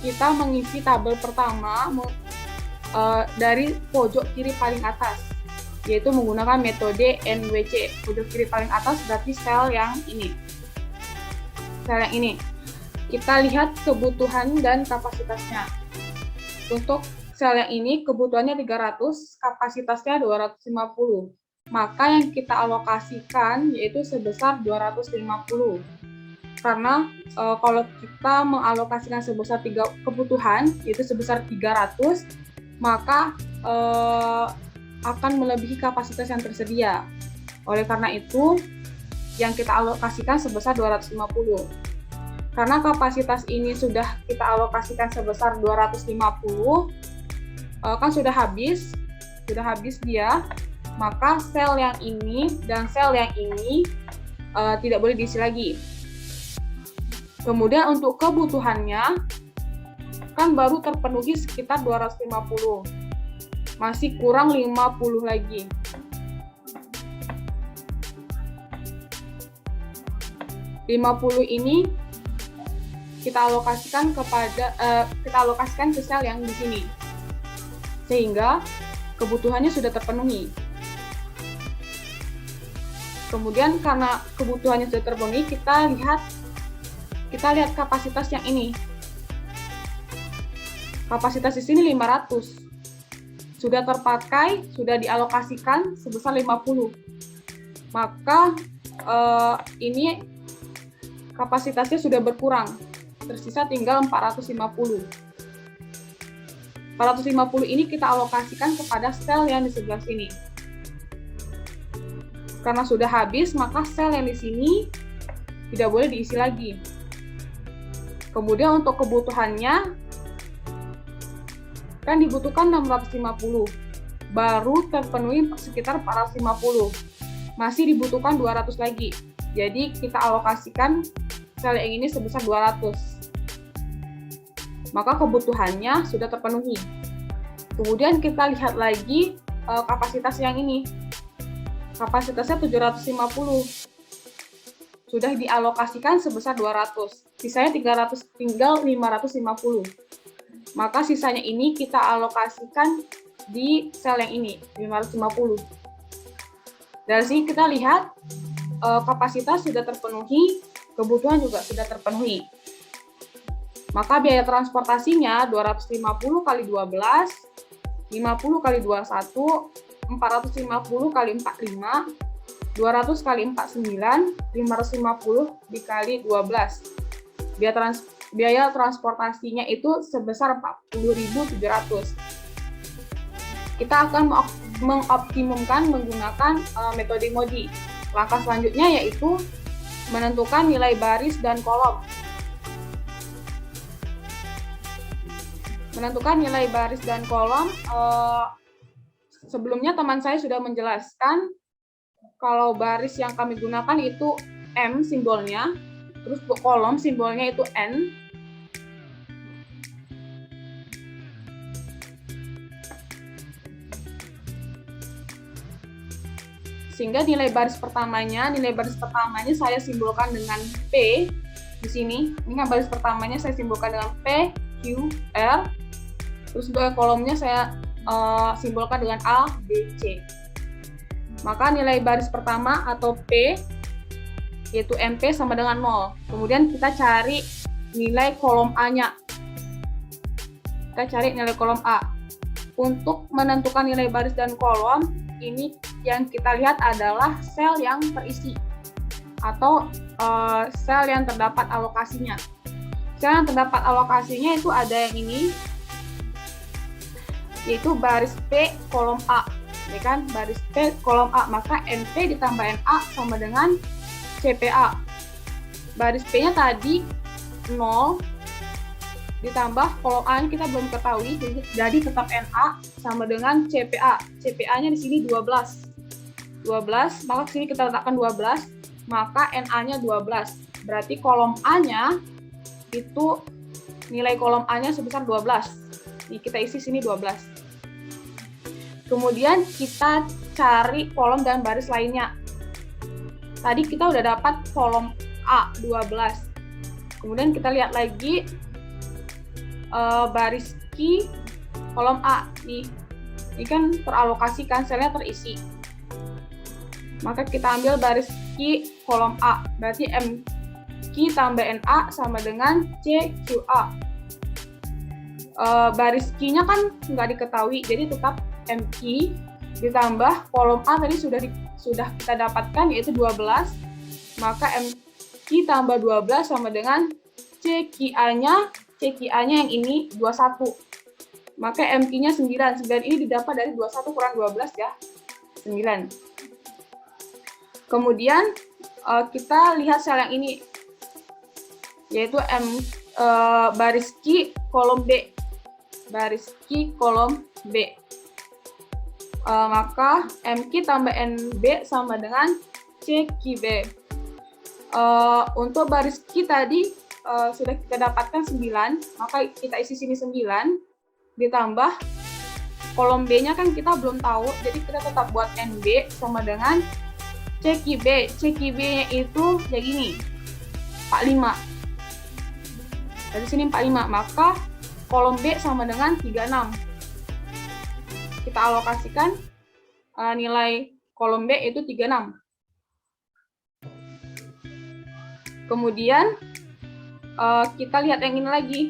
kita mengisi tabel pertama dari pojok kiri paling atas, yaitu menggunakan metode NWC. Pojok kiri paling atas berarti sel yang ini. Kita lihat kebutuhan dan kapasitasnya. Untuk sel yang ini kebutuhannya 300, kapasitasnya 250. Maka yang kita alokasikan yaitu sebesar 250. Karena kalau kita mengalokasikan sebesar 3 kebutuhan yaitu sebesar 300, maka akan melebihi kapasitas yang tersedia. Oleh karena itu, yang kita alokasikan sebesar 250. Karena kapasitas ini sudah kita alokasikan sebesar 250, kan sudah habis dia, maka sel yang ini dan sel yang ini tidak boleh diisi lagi. Kemudian untuk kebutuhannya, kan baru terpenuhi sekitar 250, masih kurang 50 lagi. ini kita alokasikan ke sel yang di sini, sehingga kebutuhannya sudah terpenuhi. Kemudian karena kebutuhannya sudah terpenuhi, kita lihat kapasitas yang ini. Kapasitas di sini 500. Sudah terpakai, sudah dialokasikan sebesar 50. Maka ini kapasitasnya sudah berkurang. Tersisa tinggal 450. 450 ini kita alokasikan kepada sel yang di sebelah sini. Karena sudah habis, maka sel yang di sini tidak boleh diisi lagi. Kemudian untuk kebutuhannya, kan dibutuhkan 650, baru terpenuhi sekitar 450. Masih dibutuhkan 200 lagi. Jadi kita alokasikan sel yang ini sebesar 200. Maka kebutuhannya sudah terpenuhi. Kemudian kita lihat lagi kapasitas yang ini. Kapasitasnya 750. Sudah dialokasikan sebesar 200. Sisanya tinggal 550. Maka sisanya ini kita alokasikan di sel yang ini, 550. Dari sini kita lihat kapasitas sudah terpenuhi, kebutuhan juga sudah terpenuhi. Maka biaya transportasinya 250 kali 12, 50 kali 21, 450 kali 45, 200 kali 49, 550 dikali 12. Biaya transportasinya itu sebesar 40.700. Kita akan mengoptimumkan menggunakan metode MODI. Langkah selanjutnya yaitu menentukan nilai baris dan kolom. Sebelumnya teman saya sudah menjelaskan kalau baris yang kami gunakan itu M simbolnya, terus untuk kolom simbolnya itu N. Sehingga nilai baris pertamanya saya simbolkan dengan P di sini. Ini kan baris pertamanya saya simbolkan dengan P, Q, R. Terus untuk kolomnya saya simbolkan dengan A, B, C. Maka nilai baris pertama atau P yaitu MP sama dengan 0. Kemudian kita cari nilai kolom A-nya. Untuk menentukan nilai baris dan kolom, ini yang kita lihat adalah sel yang terisi atau sel yang terdapat alokasinya. Sel yang terdapat alokasinya itu ada yang ini, yaitu baris P kolom A, ya kan? Baris P kolom A, maka NP ditambah NA sama dengan CPA. Baris P-nya tadi 0 ditambah kolom A-nya kita belum ketahui, jadi tetap NA sama dengan CPA. CPA-nya di sini 12, maka sini kita letakkan 12, maka NA-nya 12. Berarti kolom A-nya itu nilai kolom A-nya sebesar 12. Nih, kita isi sini 12. Kemudian kita cari kolom dan baris lainnya. Tadi kita udah dapat kolom A 12. Kemudian kita lihat lagi baris Q kolom A. Nih, ini kan teralokasikan, selnya terisi. Maka kita ambil baris Q kolom A. Berarti MQ tambah NA sama dengan CQA. Baris Q-nya kan nggak diketahui, jadi tetap MQ ditambah kolom A tadi sudah kita dapatkan yaitu 12, maka MQ tambah 12 sama dengan CQA-nya yang ini 21. maka MI-nya 9. 9 ini didapat dari 21 kurang 12 ya, 9. Kemudian kita lihat sel yang ini, yaitu baris Q kolom B. Baris Q kolom B. Maka MQ tambah NB sama dengan CQB. Untuk baris Q tadi sudah kita dapatkan 9, maka kita isi sini 9, ditambah kolom B-nya kan kita belum tahu, jadi kita tetap buat NB sama dengan CQB. CQB-nya itu kayak gini, 45. Dari sini 45, maka kolom B sama dengan 36. Kita alokasikan nilai kolom B itu 36. Kemudian kita lihat yang ini lagi.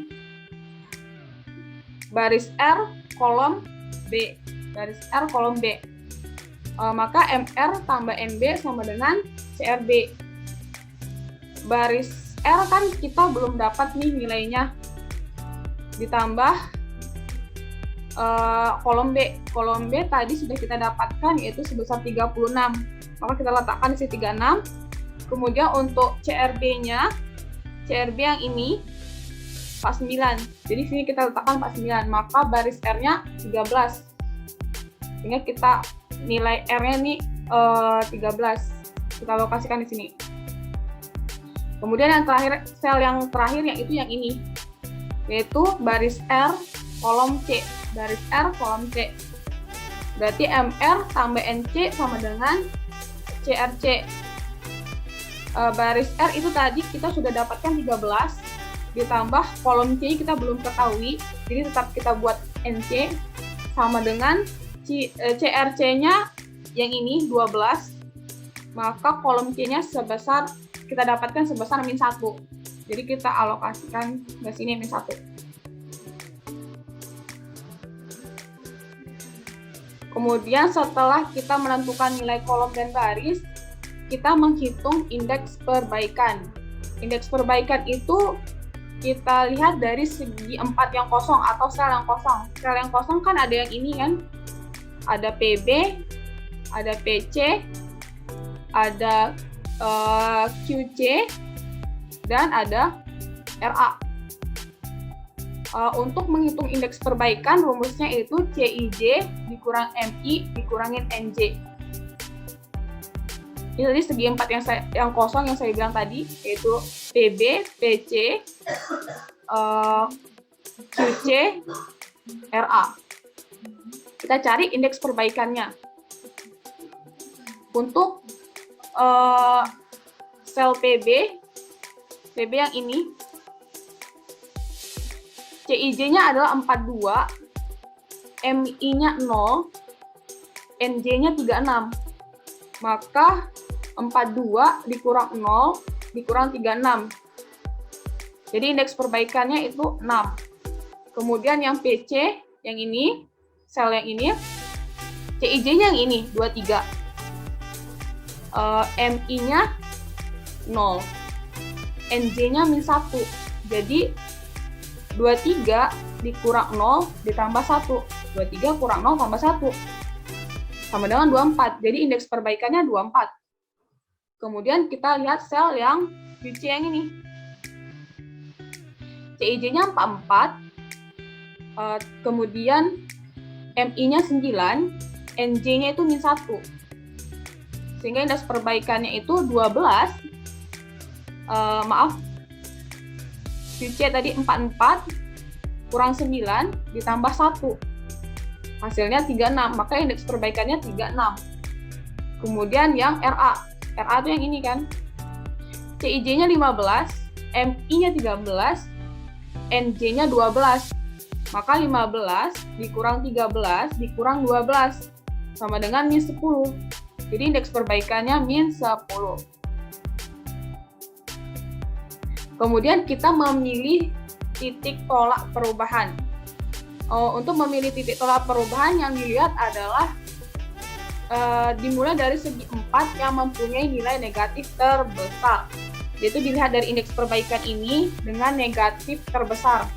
Baris R kolom B. Baris R kolom B. Maka MR tambah NB sama dengan CRB. Baris R kan kita belum dapat nih nilainya. Ditambah kolom B. Kolom B tadi sudah kita dapatkan, yaitu sebesar 36. Maka kita letakkan di sini 36. Kemudian untuk CRB-nya, CRB yang ini 49. Jadi sini kita letakkan 49. Maka baris R-nya 13. Sehingga kita nilai R-nya ini 13. Kita alokasikan di sini. Kemudian yang terakhir, sel yang terakhir yang ini, yaitu baris R kolom C. Baris R kolom C. Berarti MR tambah NC sama dengan CRC. Baris R itu tadi kita sudah dapatkan 13, ditambah kolom C kita belum ketahui, jadi tetap kita buat NC sama dengan CRC-nya yang ini 12, maka kolom C-nya kita dapatkan sebesar min 1. Jadi kita alokasikan ke sini min 1. Kemudian setelah kita menentukan nilai kolom dan baris, kita menghitung indeks perbaikan. Indeks perbaikan itu kita lihat dari segi 4 yang kosong atau sel yang kosong. Sel yang kosong kan ada yang ini kan, ada PB, ada PC, ada QC, dan ada RA. Untuk menghitung indeks perbaikan, rumusnya itu CIJ dikurang MI dikurangin NJ. Ini tadi segi 4 yang kosong yang saya bilang tadi, yaitu PB, PC, QC, RA. Kita cari indeks perbaikannya. Untuk sel PB yang ini, CIJ-nya adalah 42, MI-nya 0, NJ-nya 36. Maka 42 dikurang 0 dikurang 36. Jadi indeks perbaikannya itu 6. Kemudian yang PC, yang ini, sel yang ini, CIJ-nya yang ini, 23. MI-nya 0. NJ-nya min 1. Jadi 23 dikurang 0 ditambah 1. 23 kurang 0 tambah 1. Sama dengan 24. Jadi indeks perbaikannya 24. Kemudian kita lihat sel yang QC yang ini. CIJ-nya 44. Kemudian MI-nya 9. NJ-nya itu min 1. Sehingga indeks perbaikannya itu 12. QC tadi 44 kurang 9 ditambah 1. Hasilnya 36, maka indeks perbaikannya 36. Kemudian yang RA itu yang ini kan. CIJ-nya 15, MI-nya 13, NJ-nya 12. Maka 15 dikurang 13 dikurang 12 sama dengan min 10. Jadi indeks perbaikannya min 10. Kemudian kita memilih titik tolak perubahan. Untuk memilih titik tolak perubahan yang dilihat adalah dimulai dari segi 4 yang mempunyai nilai negatif terbesar. Yaitu dilihat dari indeks perbaikan ini dengan negatif terbesar.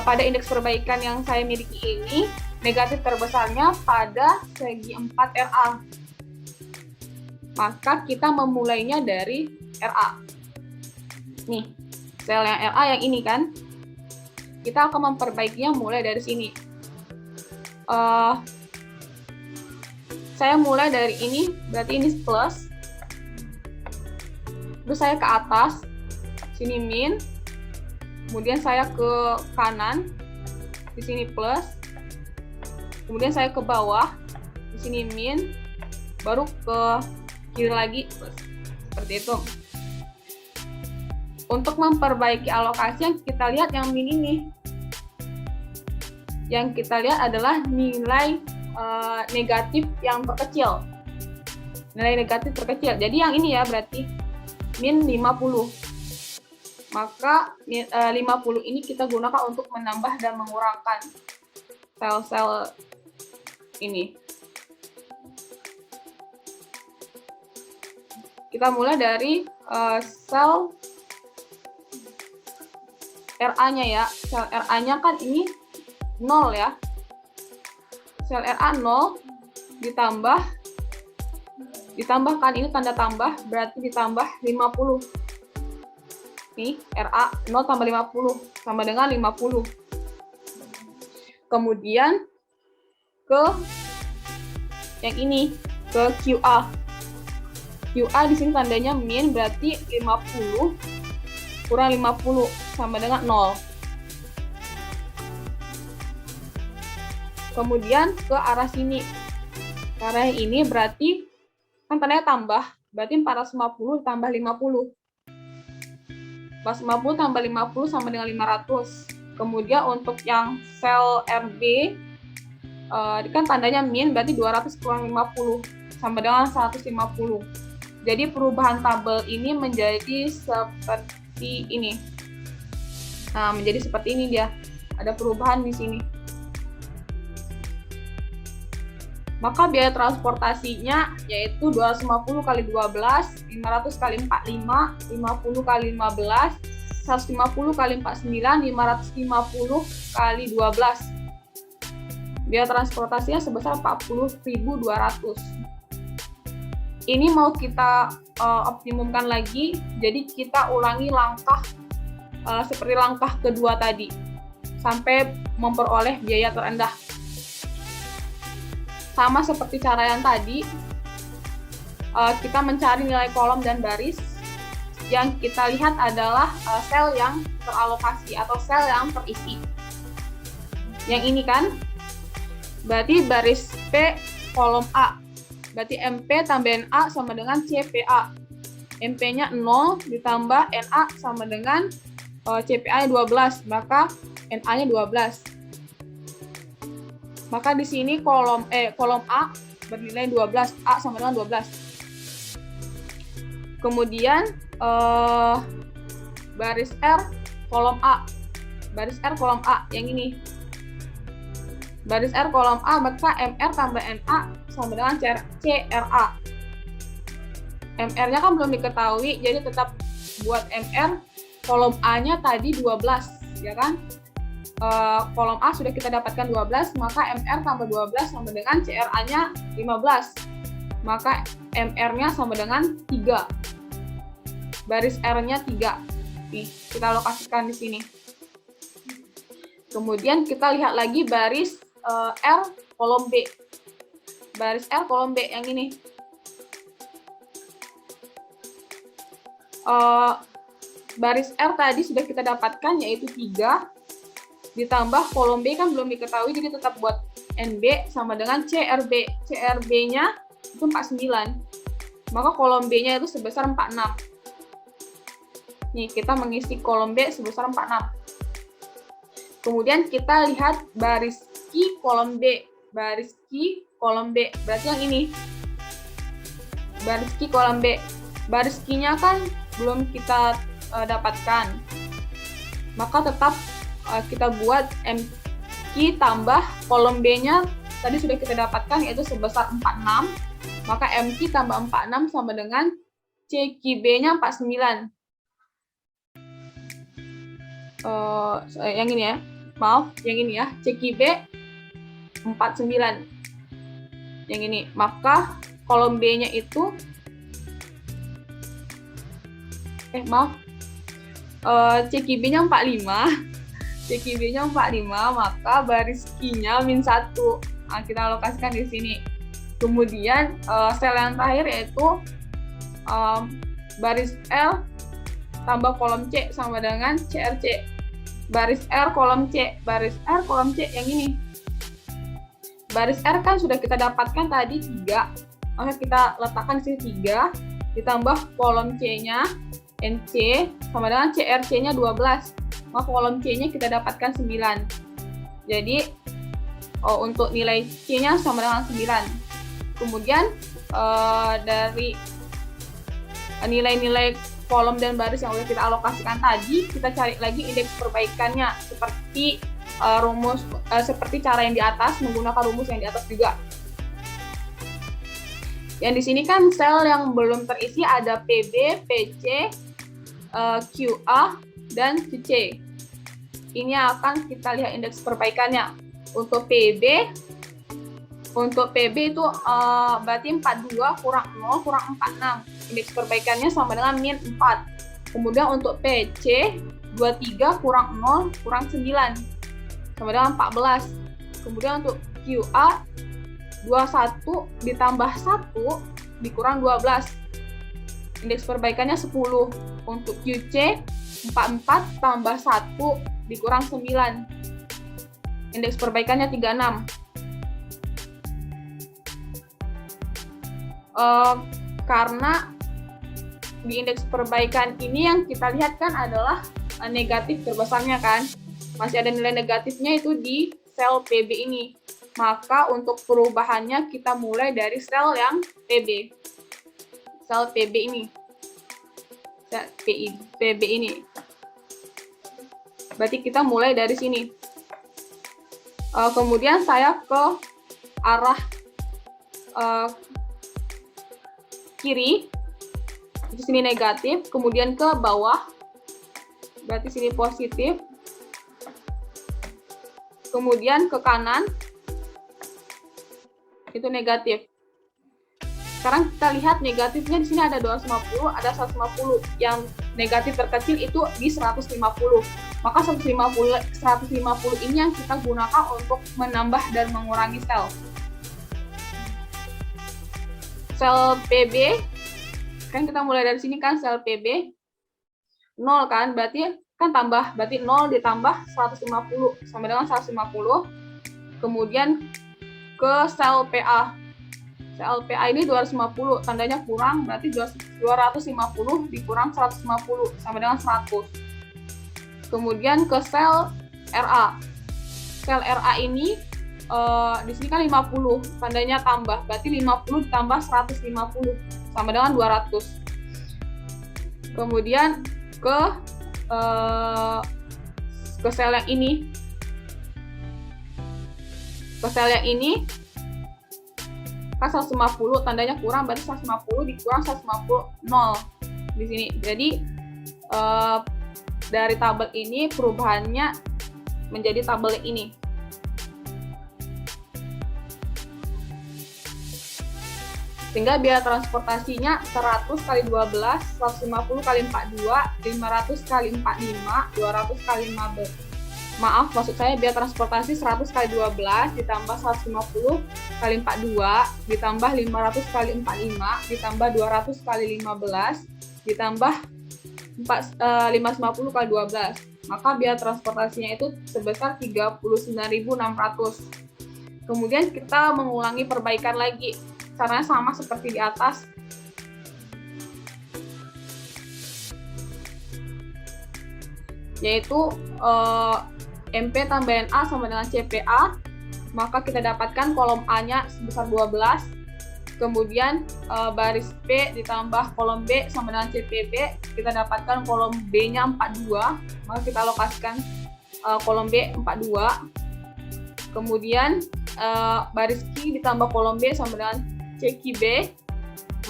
pada indeks perbaikan yang saya miliki ini, negatif terbesarnya pada segi 4 RA. Maka kita memulainya dari RA. Nih, sel yang RA yang ini kan, kita akan memperbaikinya mulai dari sini. Saya mulai dari ini, berarti ini plus. Terus saya ke atas, sini min. Kemudian saya ke kanan, di sini plus. Kemudian saya ke bawah, di sini min. Baru ke kiri lagi plus. Seperti itu. Untuk memperbaiki alokasi yang kita lihat yang min ini. Yang kita lihat adalah nilai negatif yang terkecil. Nilai negatif terkecil. Jadi yang ini ya berarti min 50. Maka 50 ini kita gunakan untuk menambah dan mengurangkan sel-sel ini. Kita mulai dari sel RA-nya ya. Sel RA-nya kan ini 0 ya. Sel RA 0 ditambahkan ini tanda tambah berarti ditambah 50. Nih, RA 0 tambah 50 sama dengan 50. Kemudian ke yang ini, ke QA. QA di sini tandanya min berarti 50 kurang 50 sama dengan 0. Kemudian ke arah sini. Karena yang ini berarti kan tandanya tambah, berarti 450 tambah 50. 450 tambah 50 sama dengan 500. Kemudian untuk yang sel RB kan tandanya min berarti 200 kurang 50 sama dengan 150. Jadi perubahan tabel ini menjadi seperti ini. Nah, menjadi seperti ini dia. Ada perubahan di sini. Maka biaya transportasinya yaitu 250 kali 12, 500 kali 45, 50 kali 15, 150 kali 49, 550 kali 12. Biaya transportasinya sebesar 40.200. Ini mau kita optimumkan lagi, jadi kita ulangi langkah seperti langkah kedua tadi, sampai memperoleh biaya terendah. Sama seperti cara yang tadi, kita mencari nilai kolom dan baris. Yang kita lihat adalah sel yang teralokasi atau sel yang terisi. Yang ini kan, berarti baris P kolom A. Berarti MP tambah NA sama dengan CPA. MP-nya 0 ditambah NA sama dengan CPA-nya 12, maka NA-nya 12. Maka di sini kolom A bernilai 12, A sama dengan 12. Kemudian baris R kolom A. Baris R kolom A yang ini. Baris R kolom A maka MR tambah NA sama dengan CRA. MR-nya kan belum diketahui, jadi tetap buat MR kolom A-nya tadi 12, ya kan? Kolom A sudah kita dapatkan 12, maka MR tambah 12 sama dengan CRA-nya 15. Maka MR-nya sama dengan 3. Baris R-nya 3. Nih, kita lokasikan di sini. Kemudian kita lihat lagi baris R kolom B. Baris R kolom B yang ini. Baris R tadi sudah kita dapatkan yaitu 3. Ditambah kolom B kan belum diketahui, jadi tetap buat NB sama dengan CRB. CRB-nya itu 49. Maka kolom B-nya itu sebesar 46. Nih, kita mengisi kolom B sebesar 46. Kemudian kita lihat baris Q kolom B. Baris Q kolom B. Berarti yang ini. Baris Q kolom B. Baris Q-nya kan belum kita dapatkan. Maka tetap kita buat MQ tambah kolom B-nya tadi sudah kita dapatkan yaitu sebesar 46. Maka MQ tambah 46 sama dengan CQB-nya 49. Yang ini ya. maaf, yang ini ya, CQB 49. Yang ini, maka kolom B-nya itu CQB-nya 45. CQB-nya 45, maka baris Q-nya -1. Nah, kita alokasikan di sini. Kemudian sel yang terakhir yaitu baris L tambah kolom C sama dengan CRC. Baris R kolom C, baris R kolom C yang ini. Baris R kan sudah kita dapatkan tadi 3, maka kita letakkan di sini 3, ditambah kolom C-nya, NC, sama dengan CRC-nya 12, maka kolom C-nya kita dapatkan 9. Jadi, untuk nilai C-nya sama dengan 9. Kemudian, dari nilai-nilai kolom dan baris yang sudah kita alokasikan tadi, kita cari lagi indeks perbaikannya, seperti seperti cara yang di atas, menggunakan rumus yang di atas juga. Yang di sini kan sel yang belum terisi ada PB, PC, QA, dan QC. Ini akan kita lihat indeks perbaikannya. Untuk PB itu berarti 42 kurang 0 kurang 46. Indeks perbaikannya sama dengan -4. Kemudian untuk PC 23 kurang 0 kurang 9 sama dengan 14. Kemudian untuk QA 21 ditambah 1 dikurang 12. Indeks perbaikannya 10. Untuk QC 44 tambah 1 dikurang 9. Indeks perbaikannya 36. Karena di indeks perbaikan ini yang kita lihat kan adalah negatif terbesarnya kan. Masih ada nilai negatifnya itu di sel PB ini. Maka untuk perubahannya kita mulai dari sel yang PB. Sel PB ini. Sel PB ini. Berarti kita mulai dari sini. Kemudian saya ke arah kiri. Di sini negatif, kemudian ke bawah. Berarti sini positif. Kemudian ke kanan itu negatif. Sekarang kita lihat negatifnya di sini ada 250, ada 150. Yang negatif terkecil itu di 150. Maka 150 ini yang kita gunakan untuk menambah dan mengurangi sel. Sel PB kan kita mulai dari sini kan, sel PB 0 kan, berarti kan tambah, berarti 0 ditambah 150 sama dengan 150. Kemudian ke sel PA. Sel PA ini 250, tandanya kurang, berarti 250 dikurang 150 sama dengan 100. Kemudian ke sel RA. Sel RA ini di sini kan 50, tandanya tambah, berarti 50 ditambah 150 sama dengan 200. Kemudian ke sel yang ini. Ke sel yang ini kan 150, tandanya kurang, berarti 150 dikurang 150, 0 di sini. Jadi dari tabel ini perubahannya menjadi tabel ini. Sehingga biaya transportasinya 100 kali 12, 150 kali 42, 500 kali 45, 200 kali 15. Maaf, maksud saya biaya transportasi 100 kali 12 ditambah 150 kali 42 ditambah 500 kali 45 ditambah 200 kali 15 ditambah 550 kali 12. Maka biaya transportasinya itu sebesar 39.600. Kemudian kita mengulangi perbaikan lagi. Caranya sama seperti di atas. Yaitu MP tambah NA sama dengan CPA. Maka kita dapatkan kolom A-nya sebesar 12. Kemudian baris P ditambah kolom B sama dengan CPB. Kita dapatkan kolom B-nya 42. Maka kita alokasikan kolom B 42. Kemudian baris Q ditambah kolom B sama dengan CQB,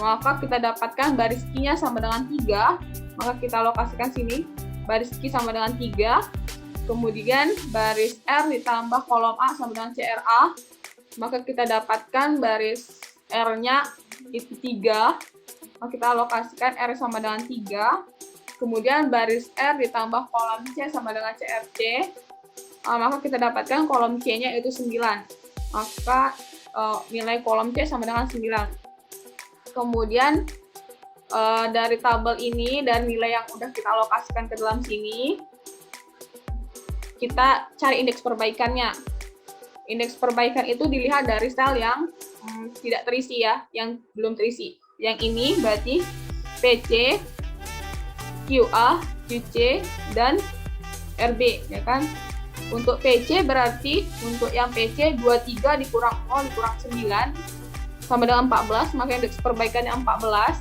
maka kita dapatkan baris Q-nya sama dengan 3, maka kita alokasikan sini, baris Q sama dengan 3, Kemudian baris R ditambah kolom A sama dengan CRA, maka kita dapatkan baris R-nya itu 3, maka kita alokasikan R sama dengan 3. Kemudian baris R ditambah kolom C sama dengan CRC, maka kita dapatkan kolom C-nya itu 9, maka nilai kolom C sama dengan 9. Kemudian dari tabel ini dan nilai yang udah kita alokasikan ke dalam sini, kita cari indeks perbaikannya. Indeks perbaikan itu dilihat dari sel yang tidak terisi ya, yang belum terisi. Yang ini berarti PC, QA, QC, dan RB, ya kan? Untuk PC berarti untuk yang PC 23 dikurang 0 dikurang 9 sama dengan 14, maka indeks perbaikannya 14.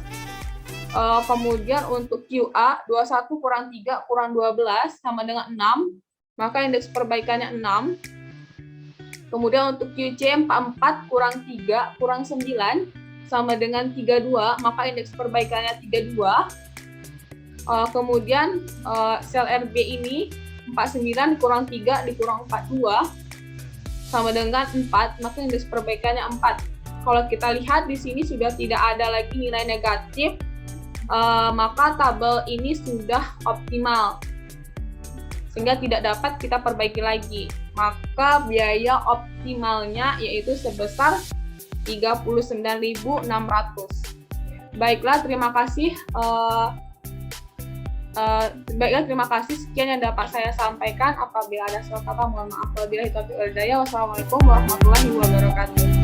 Kemudian untuk QA 21 kurang 3 kurang 12 sama dengan 6, maka indeks perbaikannya 6. Kemudian untuk QC 44 kurang 3 kurang 9 sama dengan 32, maka indeks perbaikannya 32. Kemudian sel RB ini 49 dikurang 3 dikurang 42 sama dengan 4, maka indeks perbaikannya 4. Kalau kita lihat di sini sudah tidak ada lagi nilai negatif, maka tabel ini sudah optimal, sehingga tidak dapat kita perbaiki lagi. Maka biaya optimalnya yaitu sebesar 39.600. Baiklah, terima kasih. Terima kasih. Sekian yang dapat saya sampaikan. Apabila ada salah kata, mohon maaf. Wabillahi taufiq wal hidayah. Wassalamualaikum warahmatullahi wabarakatuh.